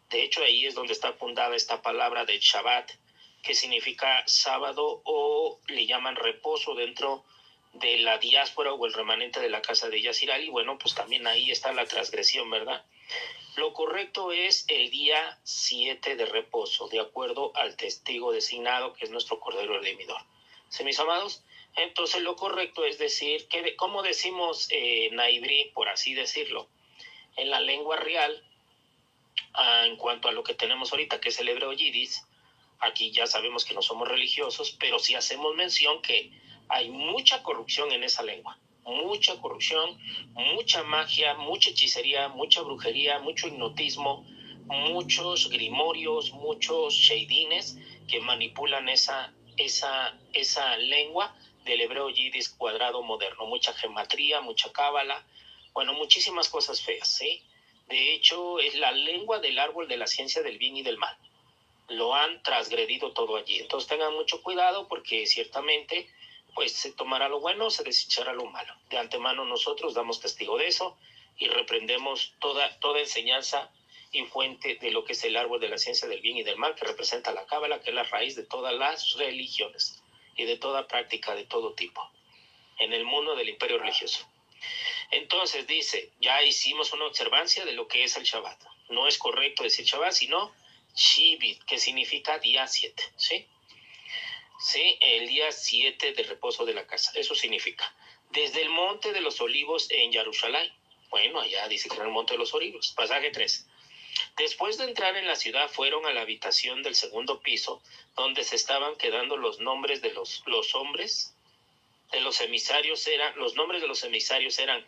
De hecho, ahí es donde está fundada esta palabra de Shabbat, que significa sábado, o le llaman reposo dentro de la diáspora o el remanente de la casa de Yasirali. Bueno, pues también ahí está la transgresión, ¿verdad? Lo correcto es el día 7 de reposo, de acuerdo al testigo designado, que es nuestro Cordero Redimidor. ¿Sí, mis amados? Entonces lo correcto es decir, ¿cómo decimos naibrí, por así decirlo? En la lengua real, en cuanto a lo que tenemos ahorita, que es el hebreo yidis, aquí ya sabemos que no somos religiosos, pero sí hacemos mención que hay mucha corrupción en esa lengua. Mucha corrupción, mucha magia, mucha hechicería, mucha brujería, mucho hipnotismo, muchos grimorios, muchos sheidines que manipulan esa lengua del hebreo yidis cuadrado moderno. Mucha gematría, mucha cábala, bueno, muchísimas cosas feas, ¿sí? De hecho, es la lengua del árbol de la ciencia del bien y del mal. Lo han transgredido todo allí. Entonces tengan mucho cuidado, porque ciertamente pues se tomará lo bueno, se desechará lo malo. De antemano nosotros damos testigo de eso y reprendemos toda enseñanza y fuente de lo que es el árbol de la ciencia del bien y del mal, que representa la cábala, que es la raíz de todas las religiones y de toda práctica de todo tipo en el mundo del imperio religioso. Entonces dice, ya hicimos una observancia de lo que es el Shabbat. No es correcto decir Shabbat, sino Shivit, que significa día 7, ¿sí? Sí, el día 7 de reposo de la casa. Eso significa. Desde el monte de los olivos en Jerusalén. Bueno, allá dice que era el monte de los olivos. Pasaje 3. Después de entrar en la ciudad, fueron a la habitación del segundo piso, donde se estaban quedando los nombres de los hombres de los emisarios. Los nombres de los emisarios eran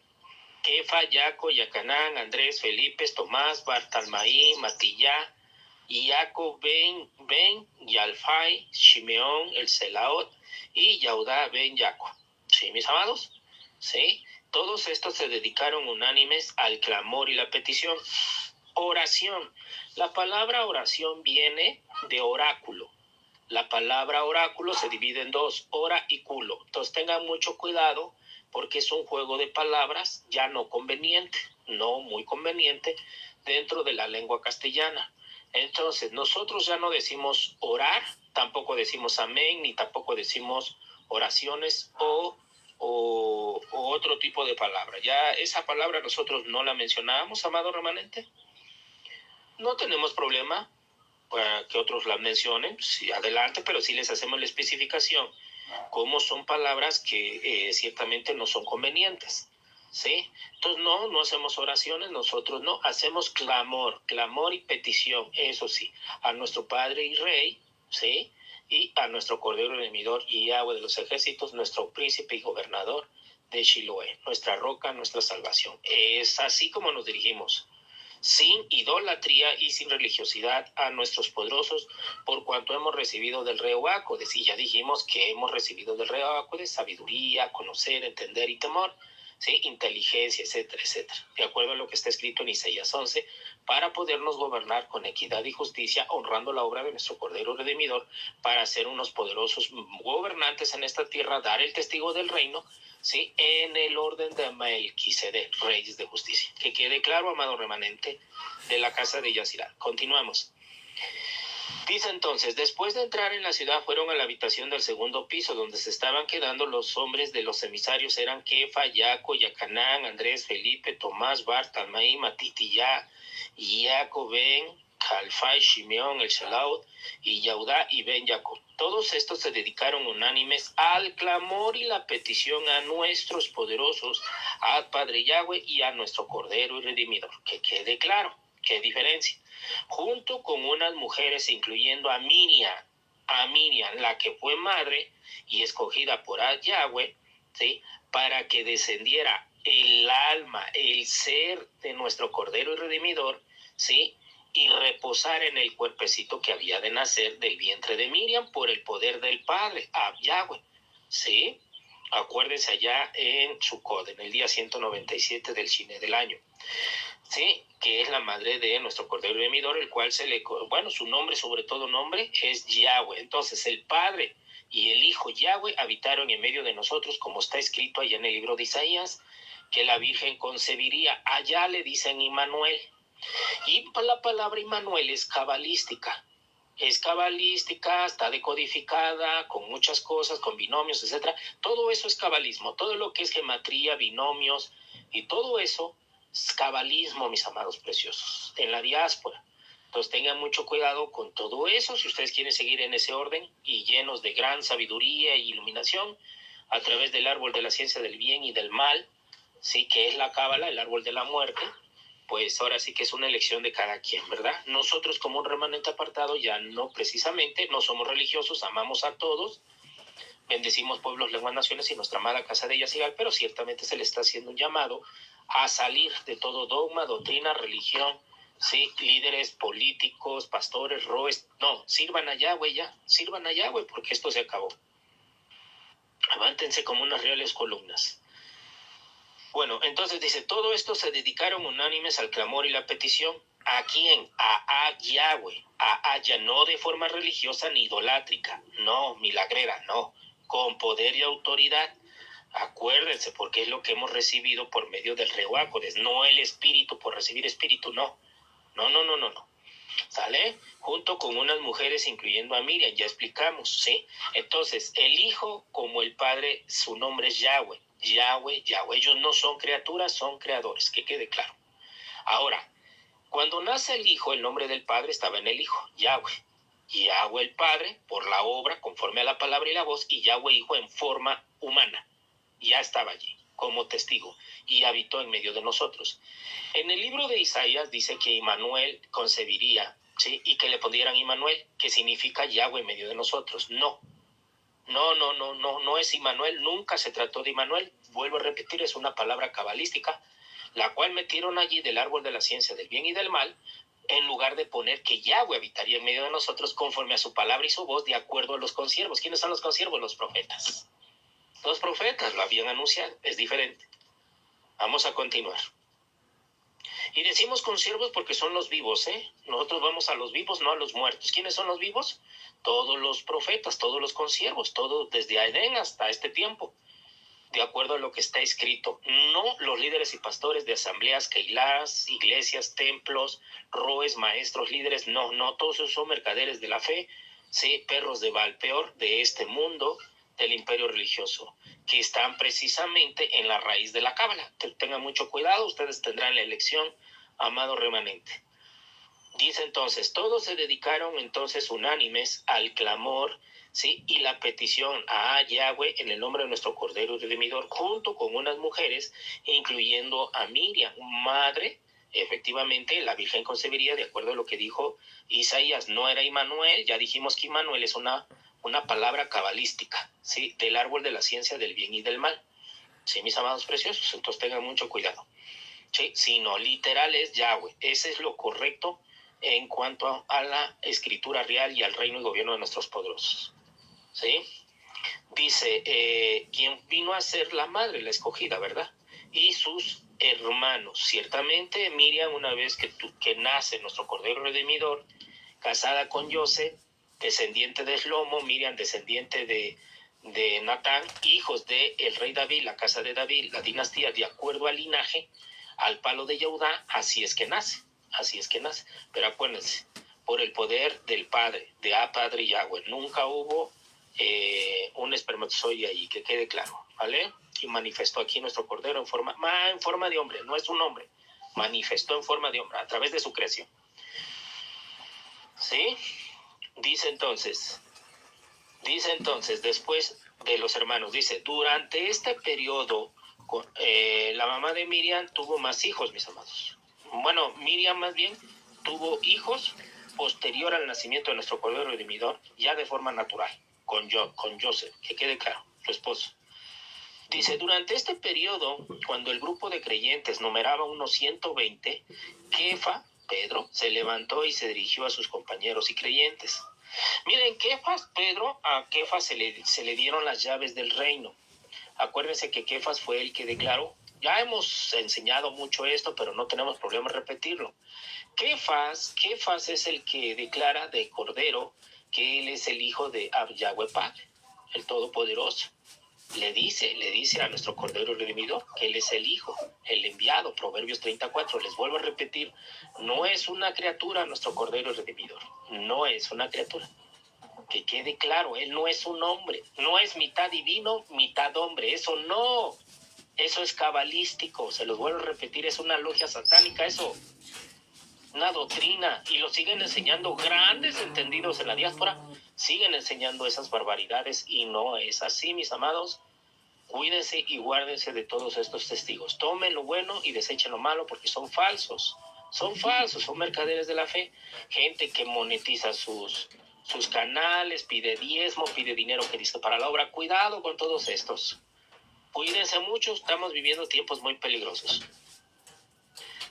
Kefa, Jaco, Yacanán, Andrés, Felipe, Tomás, Bartalmaí, Matillá, Jacob ben Yalfai, Shimeón, el Selaot y Yaudá ben Jaco. ¿Sí, mis amados? ¿Sí? Todos estos se dedicaron unánimes al clamor y la petición. Oración. La palabra oración viene de oráculo. La palabra oráculo se divide en dos, ora y culo. Entonces tengan mucho cuidado, porque es un juego de palabras ya no conveniente, no muy conveniente dentro de la lengua castellana. Entonces nosotros ya no decimos orar, tampoco decimos amén, ni tampoco decimos oraciones o otro tipo de palabra. Ya esa palabra nosotros no la mencionábamos, amado remanente. No tenemos problema para que otros la mencionen, sí, adelante, pero sí les hacemos la especificación, como son palabras que ciertamente no son convenientes, ¿sí? Entonces no hacemos oraciones, nosotros no, hacemos clamor y petición, eso sí, a nuestro Padre y Rey, ¿sí? Y a nuestro Cordero Redimidor y Yahweh de los ejércitos, nuestro príncipe y gobernador de Shiloé, nuestra roca, nuestra salvación. Es así como nos dirigimos, sin idolatría y sin religiosidad, a nuestros poderosos, por cuanto hemos recibido del rey Oacodes. Y ya dijimos que hemos recibido del rey Oacodes sabiduría, conocer, entender y temor, ¿sí? Inteligencia, etcétera, etcétera. De acuerdo a lo que está escrito en Isaías 11, para podernos gobernar con equidad y justicia, honrando la obra de nuestro Cordero Redimidor, para ser unos poderosos gobernantes en esta tierra, dar el testigo del reino, ¿sí? En el orden de Melquisedec, reyes de justicia. Que quede claro, amado remanente de la casa de Yasirá. Continuamos. Dice entonces, después de entrar en la ciudad fueron a la habitación del segundo piso, donde se estaban quedando los hombres de los emisarios, eran Kefa, Jaco, Yacanán, Andrés, Felipe, Tomás, Bartalmaí, Matitiyá, Jaco, Ben, Jalfai, Shimeón, el Shalaut, y Yaudá y Ben Jacob. Todos estos se dedicaron unánimes al clamor y la petición a nuestros poderosos, al Padre Yahweh y a nuestro Cordero y Redimidor. Que quede claro, qué diferencia. Junto con unas mujeres, incluyendo a Miriam, la que fue madre y escogida por Yahweh, ¿sí? Para que descendiera el alma, el ser de nuestro Cordero y Redimidor, ¿sí? Y reposar en el cuerpecito que había de nacer del vientre de Miriam por el poder del Padre, a Yahweh, ¿sí? Acuérdense allá en Sukkot, en el día 197 del Shine del año. Sí, que es la madre de nuestro Cordero Redimidor, el cual su nombre, sobre todo nombre, es Yahweh. Entonces, el Padre y el Hijo Yahweh habitaron en medio de nosotros, como está escrito allá en el libro de Isaías, que la Virgen concebiría. Allá le dicen Immanuel. Y la palabra Immanuel es cabalística. Es cabalística, está decodificada con muchas cosas, con binomios, etcétera. Todo eso es cabalismo. Todo lo que es gematría, binomios y todo eso es cabalismo, mis amados preciosos, en la diáspora. Entonces tengan mucho cuidado con todo eso. Si ustedes quieren seguir en ese orden y llenos de gran sabiduría e iluminación a través del árbol de la ciencia del bien y del mal, sí, que es la cábala, el árbol de la muerte, pues ahora sí que es una elección de cada quien, ¿verdad? Nosotros como un remanente apartado ya no precisamente, no somos religiosos, amamos a todos, bendecimos pueblos, lenguas, naciones y nuestra amada casa de ellas, pero ciertamente se le está haciendo un llamado a salir de todo dogma, doctrina, religión, sí, líderes políticos, pastores, roes, no, sirvan a Yahweh ya, sirvan a Yahweh porque esto se acabó. Levántense como unas reales columnas. Bueno, entonces dice, todo esto se dedicaron unánimes al clamor y la petición. ¿A quién? A Yahweh, a Aya, no de forma religiosa ni idolátrica, no, milagrera, no, con poder y autoridad. Acuérdense, porque es lo que hemos recibido por medio del Rehuácodes, no el espíritu por recibir espíritu, no. No. ¿Sale? Junto con unas mujeres, incluyendo a Miriam, ya explicamos, ¿sí? Entonces, el Hijo, como el Padre, su nombre es Yahweh. Yahweh. Ellos no son criaturas, son creadores, que quede claro. Ahora, cuando nace el Hijo, el nombre del Padre estaba en el Hijo, Yahweh. Yahweh el Padre, por la obra, conforme a la palabra y la voz, y Yahweh Hijo en forma humana. Ya estaba allí, como testigo, y habitó en medio de nosotros. En el libro de Isaías dice que Immanuel concebiría, ¿sí? Y que le pondieran Immanuel, que significa Yahweh en medio de nosotros. No es Immanuel, nunca se trató de Immanuel. Vuelvo a repetir, es una palabra cabalística, la cual metieron allí del árbol de la ciencia del bien y del mal, en lugar de poner que Yahweh habitaría en medio de nosotros conforme a su palabra y su voz, de acuerdo a los consiervos. ¿Quiénes son los consiervos? Los profetas. Los profetas lo habían anunciado, es diferente. Vamos a continuar. Y decimos consiervos porque son los vivos, ¿eh? Nosotros vamos a los vivos, no a los muertos. ¿Quiénes son los vivos? Todos los profetas, todos los consiervos, todos desde Edén hasta este tiempo, de acuerdo a lo que está escrito. No los líderes y pastores de asambleas, keilás, iglesias, templos, roes, maestros, líderes, no, todos esos son mercaderes de la fe, ¿sí? Perros de Baal, peor de este mundo, del imperio religioso, que están precisamente en la raíz de la cábala. Tengan mucho cuidado, ustedes tendrán la elección, amado remanente. Dice entonces, todos se dedicaron entonces unánimes al clamor, ¿sí? Y la petición a Yahweh en el nombre de nuestro Cordero y Redimidor, junto con unas mujeres, incluyendo a Miriam, madre. Efectivamente, la Virgen concebiría de acuerdo a lo que dijo Isaías. No era Immanuel, ya dijimos que Immanuel es una palabra cabalística, ¿sí? Del árbol de la ciencia del bien y del mal. Sí, mis amados preciosos, entonces tengan mucho cuidado. Sí, sino literal es Yahweh. Ese es lo correcto en cuanto a la escritura real y al reino y gobierno de nuestros poderosos. ¿Sí? Dice, quien vino a ser la madre, la escogida, ¿verdad? Y sus hermanos. Ciertamente Miriam, una vez que nace nuestro Cordero Redimidor, casada con José, descendiente de Shlomo, Miriam descendiente de Natán, hijos de el rey David, la casa de David, la dinastía, de acuerdo al linaje, al palo de Yehudá, así es que nace. Pero acuérdense, por el poder del Padre, de Padre Yahweh. Nunca hubo un espermatozoide ahí, que quede claro, ¿vale? Y manifestó aquí nuestro Cordero en forma de hombre, no es un hombre, manifestó en forma de hombre a través de su creación. ¿Sí? Dice entonces, después de los hermanos, dice, durante este periodo, la mamá de Miriam tuvo más hijos, mis amados. Bueno, Miriam más bien tuvo hijos posterior al nacimiento de nuestro Cordero Redimidor, ya de forma natural, con Joseph, que quede claro, su esposo. Dice, durante este periodo, cuando el grupo de creyentes numeraba unos 120, Kefa, Pedro, se levantó y se dirigió a sus compañeros y creyentes. Miren, a Kefas se le dieron las llaves del reino. Acuérdense que Kefas fue el que declaró. Ya hemos enseñado mucho esto, pero no tenemos problema en repetirlo. Kefas es el que declara de Cordero que él es el hijo de Yahweh Padre, el Todopoderoso. Le dice a nuestro Cordero Redimidor que él es el hijo, el enviado, Proverbios 34. Les vuelvo a repetir, no es una criatura nuestro Cordero Redimidor, no es una criatura. Que quede claro, él no es un hombre, no es mitad divino, mitad hombre, eso no, eso es cabalístico, se los vuelvo a repetir, es una logia satánica, eso, una doctrina, y lo siguen enseñando grandes entendidos en la diáspora, siguen enseñando esas barbaridades, y no es así, mis amados. Cuídense y guárdense de todos estos testigos. Tomen lo bueno y desechen lo malo porque son falsos. Son mercaderes de la fe. Gente que monetiza sus canales, pide diezmo, pide dinero que dice para la obra. Cuidado con todos estos. Cuídense mucho, estamos viviendo tiempos muy peligrosos.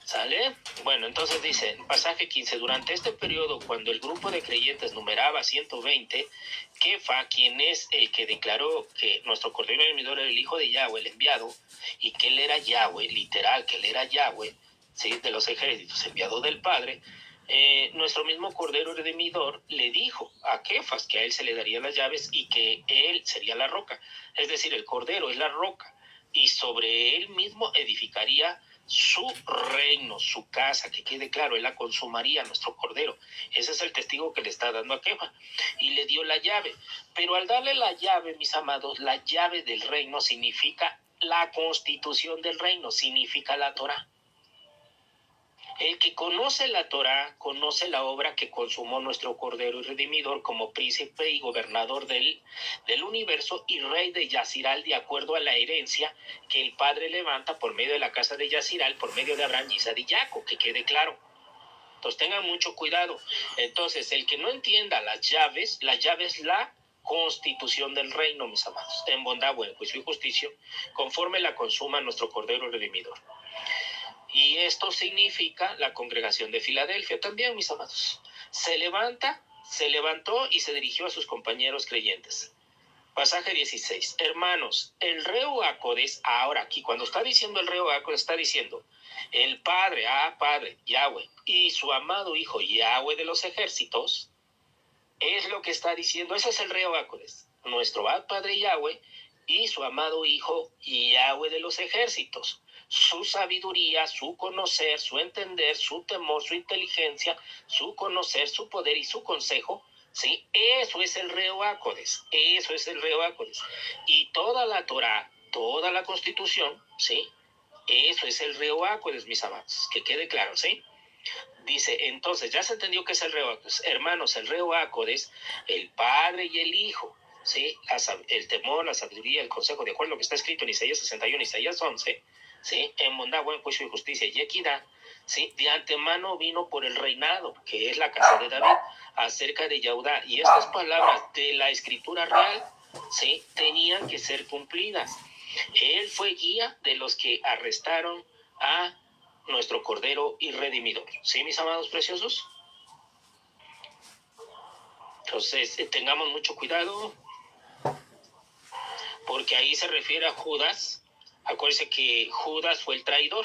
¿Sale? Bueno, entonces dice, pasaje 15, durante este periodo, cuando el grupo de creyentes numeraba 120, Kefa, quien es el que declaró que nuestro Cordero Redimidor era el hijo de Yahweh, el enviado, y que él era Yahweh, literal, que él era Yahweh, ¿sí? De los ejércitos, enviado del Padre, nuestro mismo Cordero Redimidor le dijo a Kefas que a él se le darían las llaves y que él sería la roca. Es decir, el Cordero es la roca, y sobre él mismo edificaría su reino, su casa, que quede claro, él la consumaría, nuestro Cordero. Ese es el testigo que le está dando a Kefa. Y le dio la llave. Pero al darle la llave, mis amados, la llave del reino significa la constitución del reino, significa la Torah. El que conoce la Torah, conoce la obra que consumó nuestro Cordero y Redimidor como príncipe y gobernador del universo y rey de Yaziral, de acuerdo a la herencia que el Padre levanta por medio de la casa de Yaziral, por medio de Abraham, Isaac y Jacob, que quede claro. Entonces tengan mucho cuidado. Entonces, el que no entienda las llaves, la llave es la constitución del reino, mis amados, en bondad, buen juicio y justicia, conforme la consuma nuestro Cordero Redimidor. Y esto significa la congregación de Filadelfia también, mis amados. Se levantó y se dirigió a sus compañeros creyentes. Pasaje 16. Hermanos, el Reuácodes, ahora aquí, cuando está diciendo el Reuácodes, está diciendo el Padre, Padre, Yahweh, y su amado Hijo, Yahweh de los ejércitos, es lo que está diciendo. Ese es el Reuácodes. Nuestro Padre Yahweh y su amado Hijo, Yahweh de los ejércitos. Su sabiduría, su conocer, su entender, su temor, su inteligencia, su conocer, su poder y su consejo, ¿sí? Eso es el Reuácodes, eso es el Reuácodes. Y toda la Torah, toda la Constitución, ¿sí? Eso es el Reuácodes, mis amados, que quede claro, ¿sí? Dice, entonces, ya se entendió que es el Reuácodes. Hermanos, el Reuácodes, el Padre y el Hijo, ¿sí? El temor, la sabiduría, el consejo, de acuerdo a lo que está escrito en Isaías 61, Isaías 11, ¿sí? En bondad, buen juicio y justicia y equidad, ¿sí? De antemano vino por el reinado, que es la casa de David, acerca de Yahudá. Y estas palabras de la escritura real, ¿sí? Tenían que ser cumplidas. Él fue guía de los que arrestaron a nuestro Cordero y Redimidor. ¿Sí, mis amados preciosos? Entonces, tengamos mucho cuidado, porque ahí se refiere a Judas. Acuérdense que Judas fue el traidor,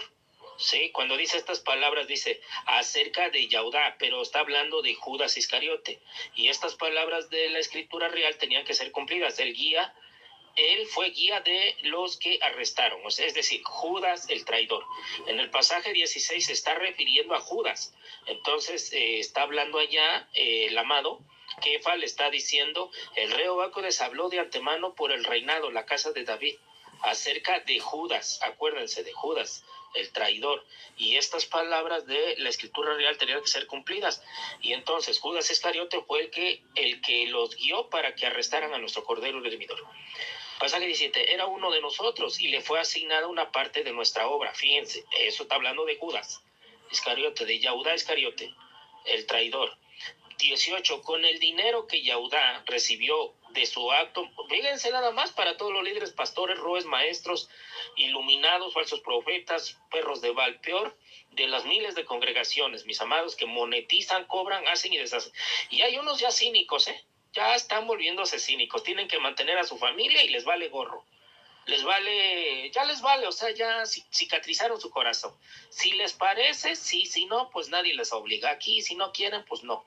¿sí? Cuando dice estas palabras, dice acerca de Yahudá, pero está hablando de Judas Iscariote. Y estas palabras de la escritura real tenían que ser cumplidas. El guía él fue guía de los que arrestaron, o sea, es decir, Judas el traidor. En el pasaje 16 se está refiriendo a Judas. Entonces está hablando allá el amado Kefa, le está diciendo, el rey Obacodes habló de antemano por el reinado, la casa de David, acerca de Judas, acuérdense de Judas, el traidor, y estas palabras de la escritura real tenían que ser cumplidas. Y entonces Judas Iscariote fue el que los guió para que arrestaran a nuestro Cordero Redimidor. Pasaje 17, era uno de nosotros y le fue asignada una parte de nuestra obra. Fíjense, eso está hablando de Judas Iscariote, de Yahudá Iscariote, el traidor. 18, con el dinero que Yahudá recibió de su acto, fíjense nada más, para todos los líderes, pastores, roes, maestros, iluminados, falsos profetas, perros de Baal, peor de las miles de congregaciones, mis amados, que monetizan, cobran, hacen y deshacen. Y hay unos ya cínicos, ya están volviéndose cínicos, tienen que mantener a su familia y les vale gorro. Ya les vale, o sea, ya cicatrizaron su corazón. Si les parece, sí, si no, pues nadie les obliga. Aquí, si no quieren, pues no.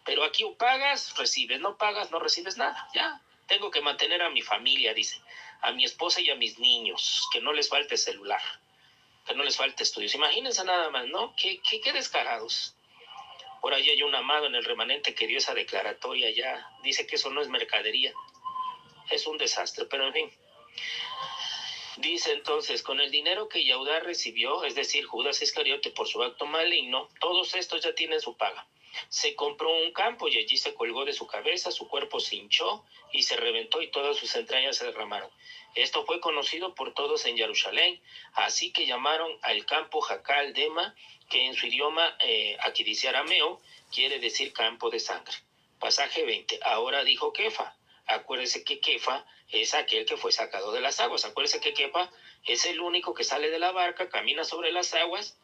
Pero aquí pagas, recibes, no pagas, no recibes nada. Ya, tengo que mantener a mi familia, dice, a mi esposa y a mis niños, que no les falte celular, que no les falte estudios. Imagínense nada más, ¿no? Qué descarados. Por ahí hay un amado en el remanente que dio esa declaratoria ya. Dice que eso no es mercadería. Es un desastre, pero en fin. Dice entonces, con el dinero que Yahudá recibió, es decir, Judas Iscariote por su acto maligno, todos estos ya tienen su paga. Se compró un campo y allí se colgó de su cabeza, su cuerpo se hinchó y se reventó y todas sus entrañas se derramaron. Esto fue conocido por todos en Jerusalén, así que llamaron al campo Jacal Dema, que en su idioma, aquí dice arameo, quiere decir campo de sangre. Pasaje 20, ahora dijo Kefa. Acuérdese que Kefa es aquel que fue sacado de las aguas. Acuérdese que Kefa es el único que sale de la barca, camina sobre las aguas,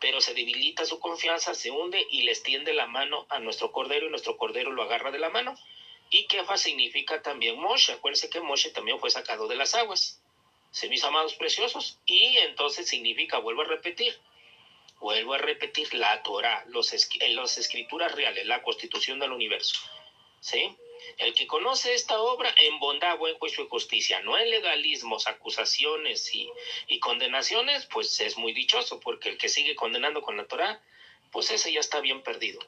pero se debilita su confianza, se hunde y le extiende la mano a nuestro Cordero y nuestro Cordero lo agarra de la mano. Y Kefa significa también Moshe. Acuérdense que Moshe también fue sacado de las aguas. ¿Sí, mis amados preciosos? Y entonces significa, vuelvo a repetir, la Torah, las escrituras reales, la constitución del universo. ¿Sí? El que conoce esta obra en bondad, buen juicio y justicia, no en legalismos, acusaciones y condenaciones, pues es muy dichoso, porque el que sigue condenando con la Torah, pues ese ya está bien perdido.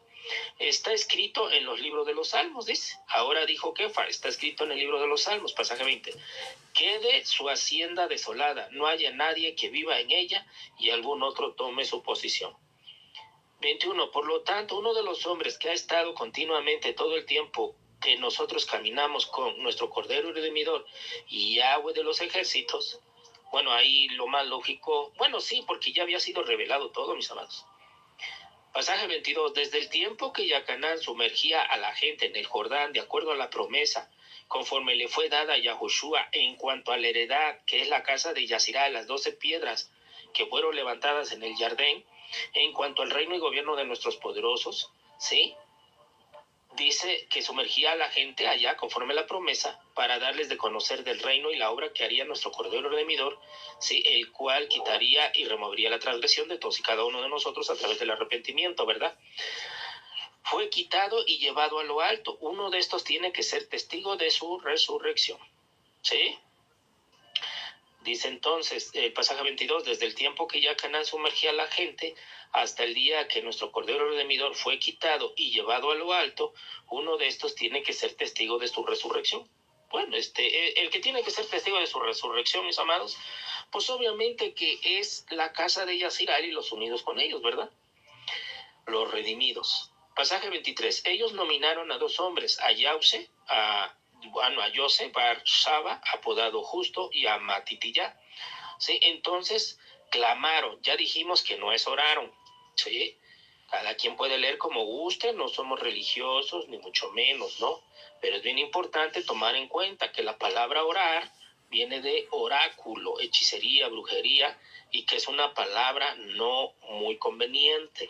Está escrito en los libros de los Salmos, dice. Ahora dijo Kefa, está escrito en el libro de los Salmos, pasaje 20. Quede su hacienda desolada, no haya nadie que viva en ella y algún otro tome su posición. 21. Por lo tanto, uno de los hombres que ha estado continuamente todo el tiempo que nosotros caminamos con nuestro Cordero Redimidor y Yahweh de los ejércitos, bueno, ahí lo más lógico, bueno, sí, porque ya había sido revelado todo, mis amados. Pasaje 22. Desde el tiempo que Yacanán sumergía a la gente en el Jordán, de acuerdo a la promesa, conforme le fue dada a Yahushua en cuanto a la heredad, que es la casa de Yazirá, las 12 piedras que fueron levantadas en el Jardín, en cuanto al reino y gobierno de nuestros poderosos, ¿sí? Dice que sumergía a la gente allá conforme a la promesa para darles de conocer del reino y la obra que haría nuestro Cordero Redimidor, ¿sí? El cual quitaría y removería la transgresión de todos y cada uno de nosotros a través del arrepentimiento, ¿verdad? Fue quitado y llevado a lo alto. Uno de estos tiene que ser testigo de su resurrección, ¿sí? Dice entonces, el pasaje 22, desde el tiempo que Yacanán sumergía a la gente hasta el día que nuestro Cordero Redimidor fue quitado y llevado a lo alto, uno de estos tiene que ser testigo de su resurrección. Bueno, el que tiene que ser testigo de su resurrección, mis amados, pues obviamente que es la casa de Yaziral y los unidos con ellos, ¿verdad? Los redimidos. Pasaje 23, ellos nominaron a 2 hombres, a Yause, a Yosef Bar Shaba, apodado Justo, y a Matitilla. ¿Sí? Entonces clamaron, ya dijimos que no es oraron, ¿sí? Cada quien puede leer como guste, no somos religiosos, ni mucho menos, ¿no? Pero es bien importante tomar en cuenta que la palabra orar viene de oráculo, hechicería, brujería, y que es una palabra no muy conveniente.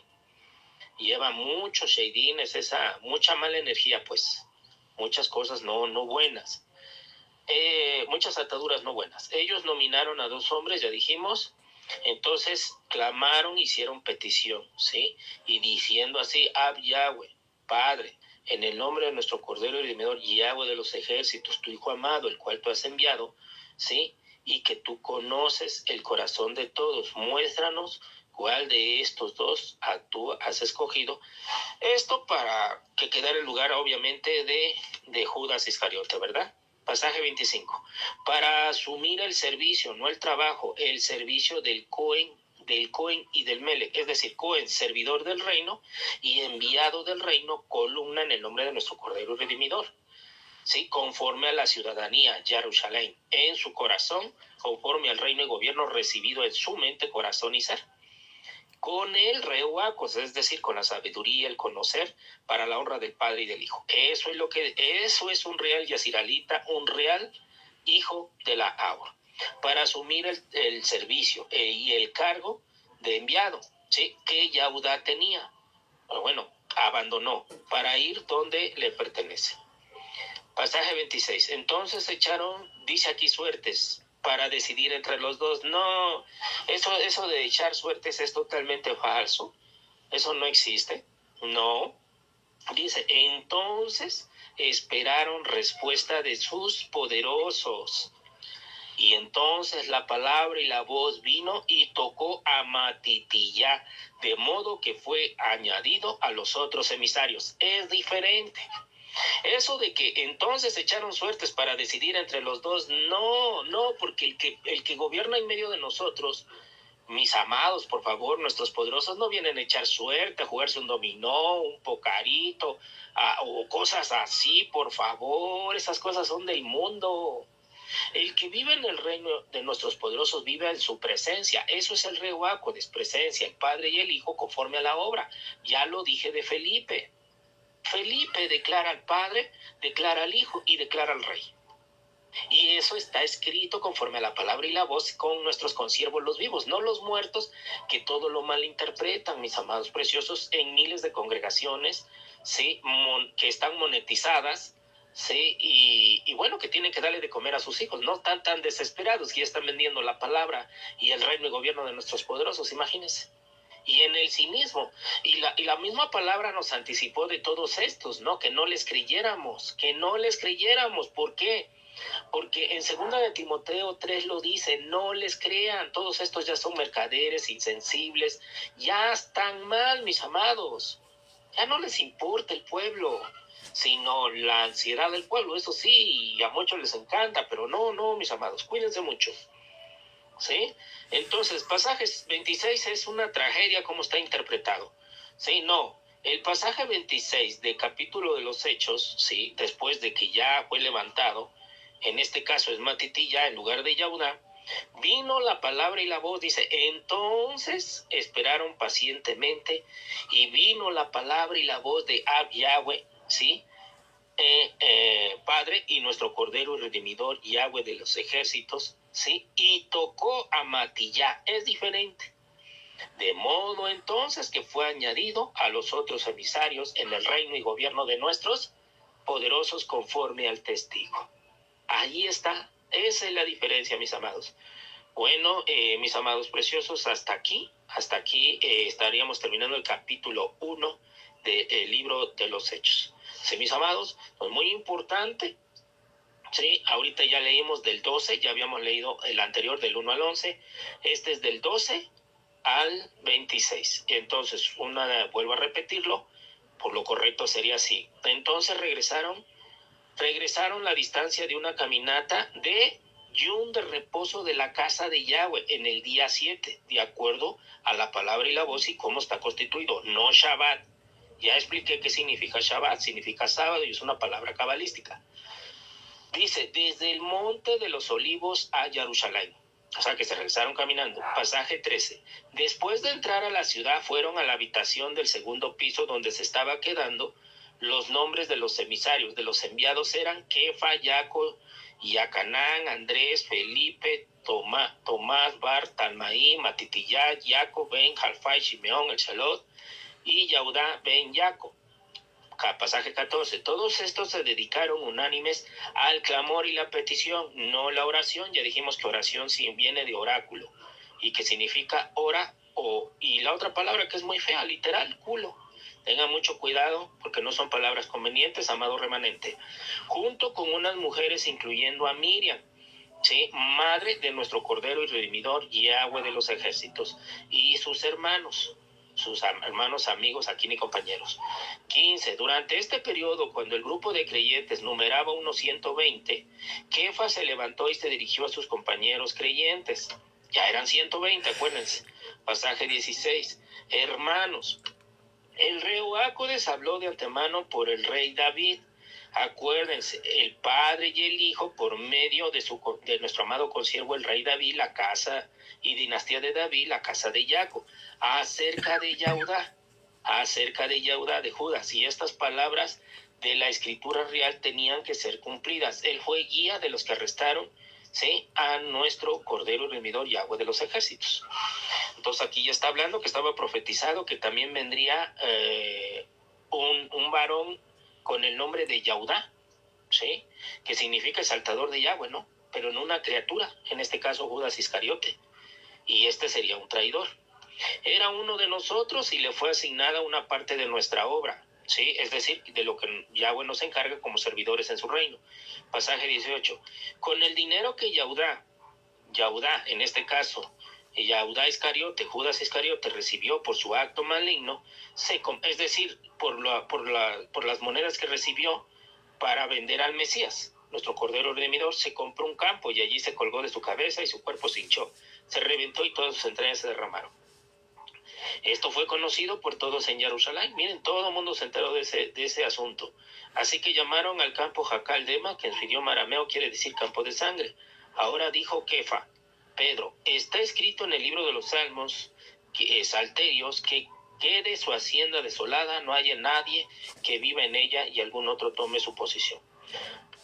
Lleva muchos sheidines, mucha mala energía, pues. Muchas cosas no buenas, muchas ataduras no buenas. Ellos nominaron a 2 hombres, ya dijimos, entonces clamaron, hicieron petición, ¿sí? Y diciendo así, Ab Yahweh, Padre, en el nombre de nuestro Cordero y Redimidor, Yahweh de los ejércitos, tu Hijo amado, el cual tú has enviado, ¿sí? Y que tú conoces el corazón de todos. Muéstranos cuál de estos dos tú has escogido. Esto para que quedara el lugar, obviamente, de Judas Iscariote, ¿verdad? Pasaje 25. Para asumir el servicio, no el trabajo, el servicio del Cohen y del Melech, es decir, Cohen, servidor del reino, y enviado del reino, columna en el nombre de nuestro Cordero y Redimidor, ¿sí? Conforme a la ciudadanía, Jerusalén, en su corazón, conforme al reino y gobierno recibido en su mente, corazón y ser. Con el reuacos, es decir, con la sabiduría, el conocer, para la honra del Padre y del Hijo. Eso es un real yaciralita, un real hijo de la Aura, para asumir el servicio y el cargo de enviado, ¿sí? Que Yahudá tenía. Bueno, abandonó para ir donde le pertenece. Pasaje 26. Entonces echaron, dice aquí, suertes para decidir entre los dos. No, eso de echar suertes es totalmente falso. Eso no existe. No. Dice, entonces esperaron respuesta de sus poderosos. Y entonces la palabra y la voz vino y tocó a Matitilla, de modo que fue añadido a los otros emisarios. Es diferente. Eso de que entonces echaron suertes para decidir entre los dos, no, porque el que gobierna en medio de nosotros, mis amados, por favor, nuestros poderosos no vienen a echar suerte, a jugarse un dominó, un pocarito, o cosas así, por favor, esas cosas son del mundo. El que vive en el reino de nuestros poderosos vive en su presencia. Eso es el reuácodes, presencia, el Padre y el Hijo conforme a la obra. Ya lo dije de Felipe. Felipe declara al Padre, declara al Hijo y declara al Rey. Y eso está escrito conforme a la palabra y la voz con nuestros consiervos los vivos, no los muertos, que todo lo malinterpretan, mis amados preciosos, en miles de congregaciones, ¿sí? Que están monetizadas, ¿sí? Y bueno, que tienen que darle de comer a sus hijos, no están tan desesperados, que ya están vendiendo la palabra y el reino y gobierno de nuestros poderosos, imagínense. Y en el cinismo, y la misma palabra nos anticipó de todos estos, ¿no? Que no les creyéramos, ¿por qué? Porque en 2 de Timoteo 3 lo dice, no les crean, todos estos ya son mercaderes, insensibles, ya están mal, mis amados, ya no les importa el pueblo, sino la ansiedad del pueblo, eso sí, y a muchos les encanta, pero no, mis amados, cuídense mucho. ¿Sí? Entonces, pasajes 26 es una tragedia como está interpretado. ¿Sí? No. El pasaje 26 del capítulo de los Hechos, ¿sí? Después de que ya fue levantado, en este caso es Matitilla en lugar de Yahudá, vino la palabra y la voz, dice, entonces esperaron pacientemente y vino la palabra y la voz de Ab Yahweh, ¿sí? Padre y nuestro Cordero y Redimidor, Yahweh de los ejércitos, ¿sí? Y tocó a Matillá, es diferente. De modo entonces que fue añadido a los otros emisarios en el reino y gobierno de nuestros poderosos conforme al testigo. Ahí está, esa es la diferencia, mis amados. Bueno, mis amados preciosos, hasta aquí estaríamos terminando el capítulo 1 del libro de los Hechos. Sí, mis amados, pues muy importante. Sí, ahorita ya leímos del 12, ya habíamos leído el anterior del 1 al 11. Este es del 12 al 26. Entonces, vuelvo a repetirlo, por lo correcto sería así. Entonces regresaron la distancia de una caminata de yun de reposo de la casa de Yahweh en el día 7, de acuerdo a la palabra y la voz y cómo está constituido, no Shabbat. Ya expliqué qué significa Shabbat, significa sábado y es una palabra cabalística. Dice, desde el monte de los olivos a Jerusalén. O sea, que se regresaron caminando. Pasaje 13. Después de entrar a la ciudad, fueron a la habitación del segundo piso donde se estaba quedando. Los nombres de los emisarios, de los enviados eran Kefa, Jacob, Yacanán, Andrés, Felipe, Tomás, Bar, Talmaí, Matitillá, Jacob, Ben, Jalfai, Shimeón, el Shalot y Yahudá, Ben, Jacob. Pasaje 14. Todos estos se dedicaron unánimes al clamor y la petición, no la oración. Ya dijimos que oración sí viene de oráculo y que significa ora y la otra palabra que es muy fea, literal, culo. Tengan mucho cuidado porque no son palabras convenientes, amado remanente. Junto con unas mujeres, incluyendo a Miriam, ¿sí? Madre de nuestro Cordero y Redimidor, Yahweh de los ejércitos, y sus hermanos amigos, aquí ni compañeros. 15. Durante este periodo, cuando el grupo de creyentes numeraba unos 120, Kefa se levantó y se dirigió a sus compañeros creyentes. Ya eran 120, acuérdense. Pasaje 16. Hermanos, el rey Ácodes habló de antemano por el rey David. Acuérdense, el Padre y el Hijo, por medio de nuestro amado consiervo el rey David, la casa y dinastía de David, la casa de Jacob, acerca de Yahudá de Judas. Y estas palabras de la escritura real tenían que ser cumplidas. Él fue guía de los que arrestaron, ¿sí?, a nuestro Cordero y Redimidor, Yahweh de los ejércitos. Entonces aquí ya está hablando que estaba profetizado que también vendría un varón con el nombre de Yahudá, ¿sí?, que significa exaltador de Yahweh, ¿no? Pero en una criatura, en este caso Judas Iscariote, y este sería un traidor. Era uno de nosotros y le fue asignada una parte de nuestra obra, ¿sí?, es decir, de lo que Yahweh nos encarga como servidores en su reino. Pasaje 18. Con el dinero que Yahudá, en este caso, Yahudá Iscariote, Judas Iscariote, recibió por su acto maligno, es decir, por las monedas que recibió para vender al Mesías, nuestro Cordero Redimidor, se compró un campo y allí se colgó de su cabeza y su cuerpo se hinchó, se reventó y todas sus entrañas se derramaron. Esto fue conocido por todos en Jerusalén. Miren, todo el mundo se enteró de ese asunto. Así que llamaron al campo Jacal Dema, que en su idioma arameo quiere decir campo de sangre. Ahora dijo Kefa, Pedro, está escrito en el libro de los Salmos, Salterios, que quede su hacienda desolada, no haya nadie que viva en ella y algún otro tome su posición.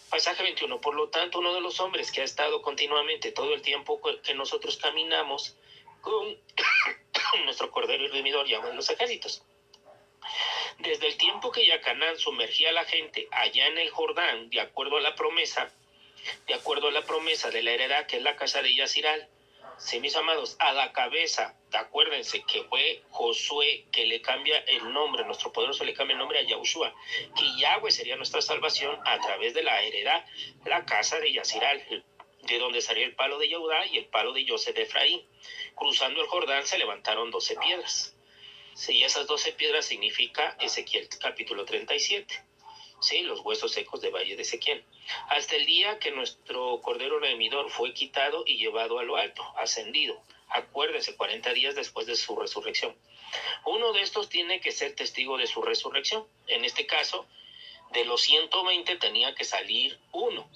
Pasaje 21. Por lo tanto, uno de los hombres que ha estado continuamente todo el tiempo que nosotros caminamos con nuestro Cordero y Redimidor, Yahweh en los ejércitos. Desde el tiempo que Yacanán sumergía a la gente allá en el Jordán, de acuerdo a la promesa de la heredad que es la casa de Yaziral, sí, mis amados, a la cabeza, acuérdense que fue Josué que le cambia el nombre, nuestro poderoso le cambia el nombre a Yahushua, que Yahweh sería nuestra salvación a través de la heredad, la casa de Yaziral, de donde salía el palo de Yehudá y el palo de Yosef de Efraín. Cruzando el Jordán se levantaron 12 piedras. Sí, y esas 12 piedras significa Ezequiel capítulo 37. Sí, los huesos secos de Valle de Ezequiel. Hasta el día que nuestro Cordero Redimidor fue quitado y llevado a lo alto, ascendido. Acuérdense, 40 días después de su resurrección. Uno de estos tiene que ser testigo de su resurrección. En este caso, de los 120 tenía que salir uno.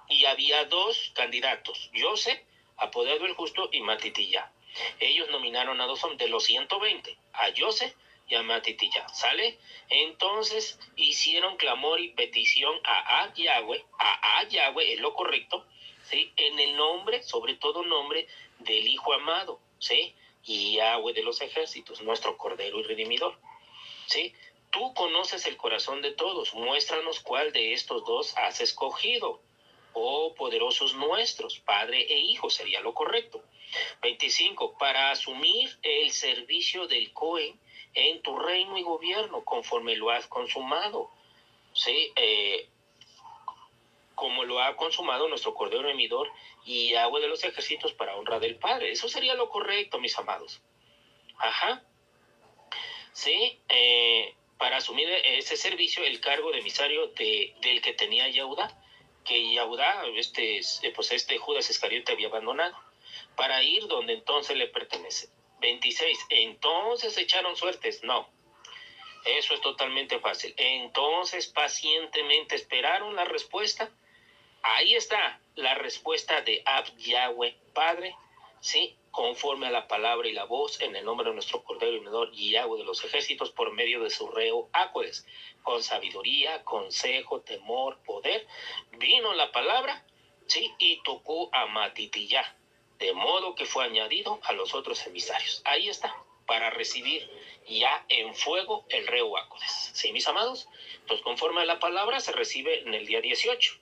Y había dos candidatos, José, apodado el Justo, y Matitilla. Ellos nominaron a dos hombres de los 120, a José y a Matitilla. ¿Sale? Entonces hicieron clamor y petición a Yahweh, es lo correcto, ¿sí?, en el nombre, sobre todo nombre del Hijo amado, ¿sí?, y Yahweh de los ejércitos, nuestro Cordero y Redimidor, ¿sí? Tú conoces el corazón de todos, muéstranos cuál de estos dos has escogido. Oh poderosos nuestros, Padre e Hijo, sería lo correcto. 25. Para asumir el servicio del Cohen en tu reino y gobierno, conforme lo has consumado, ¿sí?, como lo ha consumado nuestro Cordero Redimidor y Yahweh de los ejércitos para honra del Padre. Eso sería lo correcto, mis amados. Ajá. Sí, para asumir ese servicio, el cargo de emisario del que tenía Yahudá, que Yahudá, este Judas Iscariote había abandonado, para ir donde entonces le pertenece. 26. Entonces echaron suertes. No, eso es totalmente fácil. Entonces pacientemente esperaron la respuesta. Ahí está la respuesta de Yahweh Padre, ¿sí?, conforme a la palabra y la voz, en el nombre de nuestro Cordero y Redimidor y Yahweh de los ejércitos, por medio de su reo Ácodes, con sabiduría, consejo, temor, poder, vino la palabra, ¿sí?, y tocó a Matitillá, de modo que fue añadido a los otros emisarios. Ahí está, para recibir ya en fuego el reo Ácodes. ¿Sí, mis amados? Entonces, conforme a la palabra, se recibe en el día 18.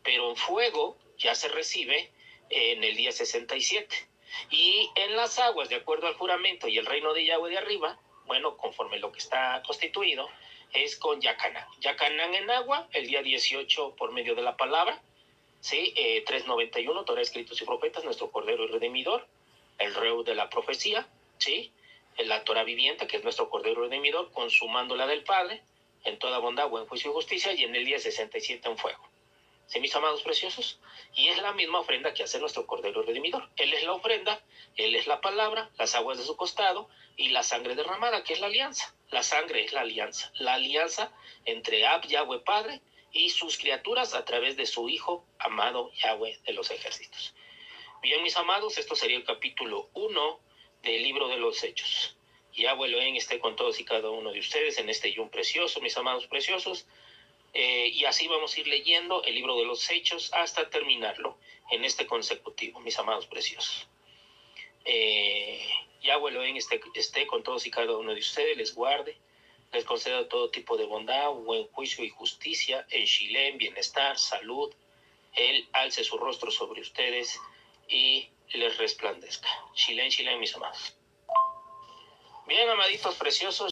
Pero en fuego ya se recibe en el día 67. Y en las aguas, de acuerdo al juramento y el reino de Yahweh de arriba, bueno, conforme lo que está constituido, es con Yacanán. Yacanán en agua, el día 18 por medio de la palabra, ¿sí? 391, Torah, Escritos y Profetas, nuestro Cordero y Redimidor, el Reu de la profecía, ¿sí? La Torah viviente, que es nuestro Cordero y Redimidor, consumando la del Padre, en toda bondad, buen juicio y justicia, y en el día 67 en fuego. ¿Sí, mis amados preciosos? Y es la misma ofrenda que hace nuestro Cordero Redimidor. Él es la ofrenda, Él es la palabra, las aguas de su costado y la sangre derramada, que es la alianza. La sangre es la alianza entre Ab, Yahweh Padre, y sus criaturas a través de su Hijo amado Yahweh de los ejércitos. Bien, mis amados, esto sería el capítulo 1 del libro de los Hechos. Yahweh Elohim esté con todos y cada uno de ustedes en este yom precioso, mis amados preciosos. Y así vamos a ir leyendo el libro de los Hechos hasta terminarlo en este consecutivo, mis amados preciosos. Yahweh Elohim esté con todos y cada uno de ustedes, les guarde, les conceda todo tipo de bondad, buen juicio y justicia, en Shilem, bienestar, salud. Él alce su rostro sobre ustedes y les resplandezca. Shilem, Shilem, mis amados. Bien, amaditos preciosos.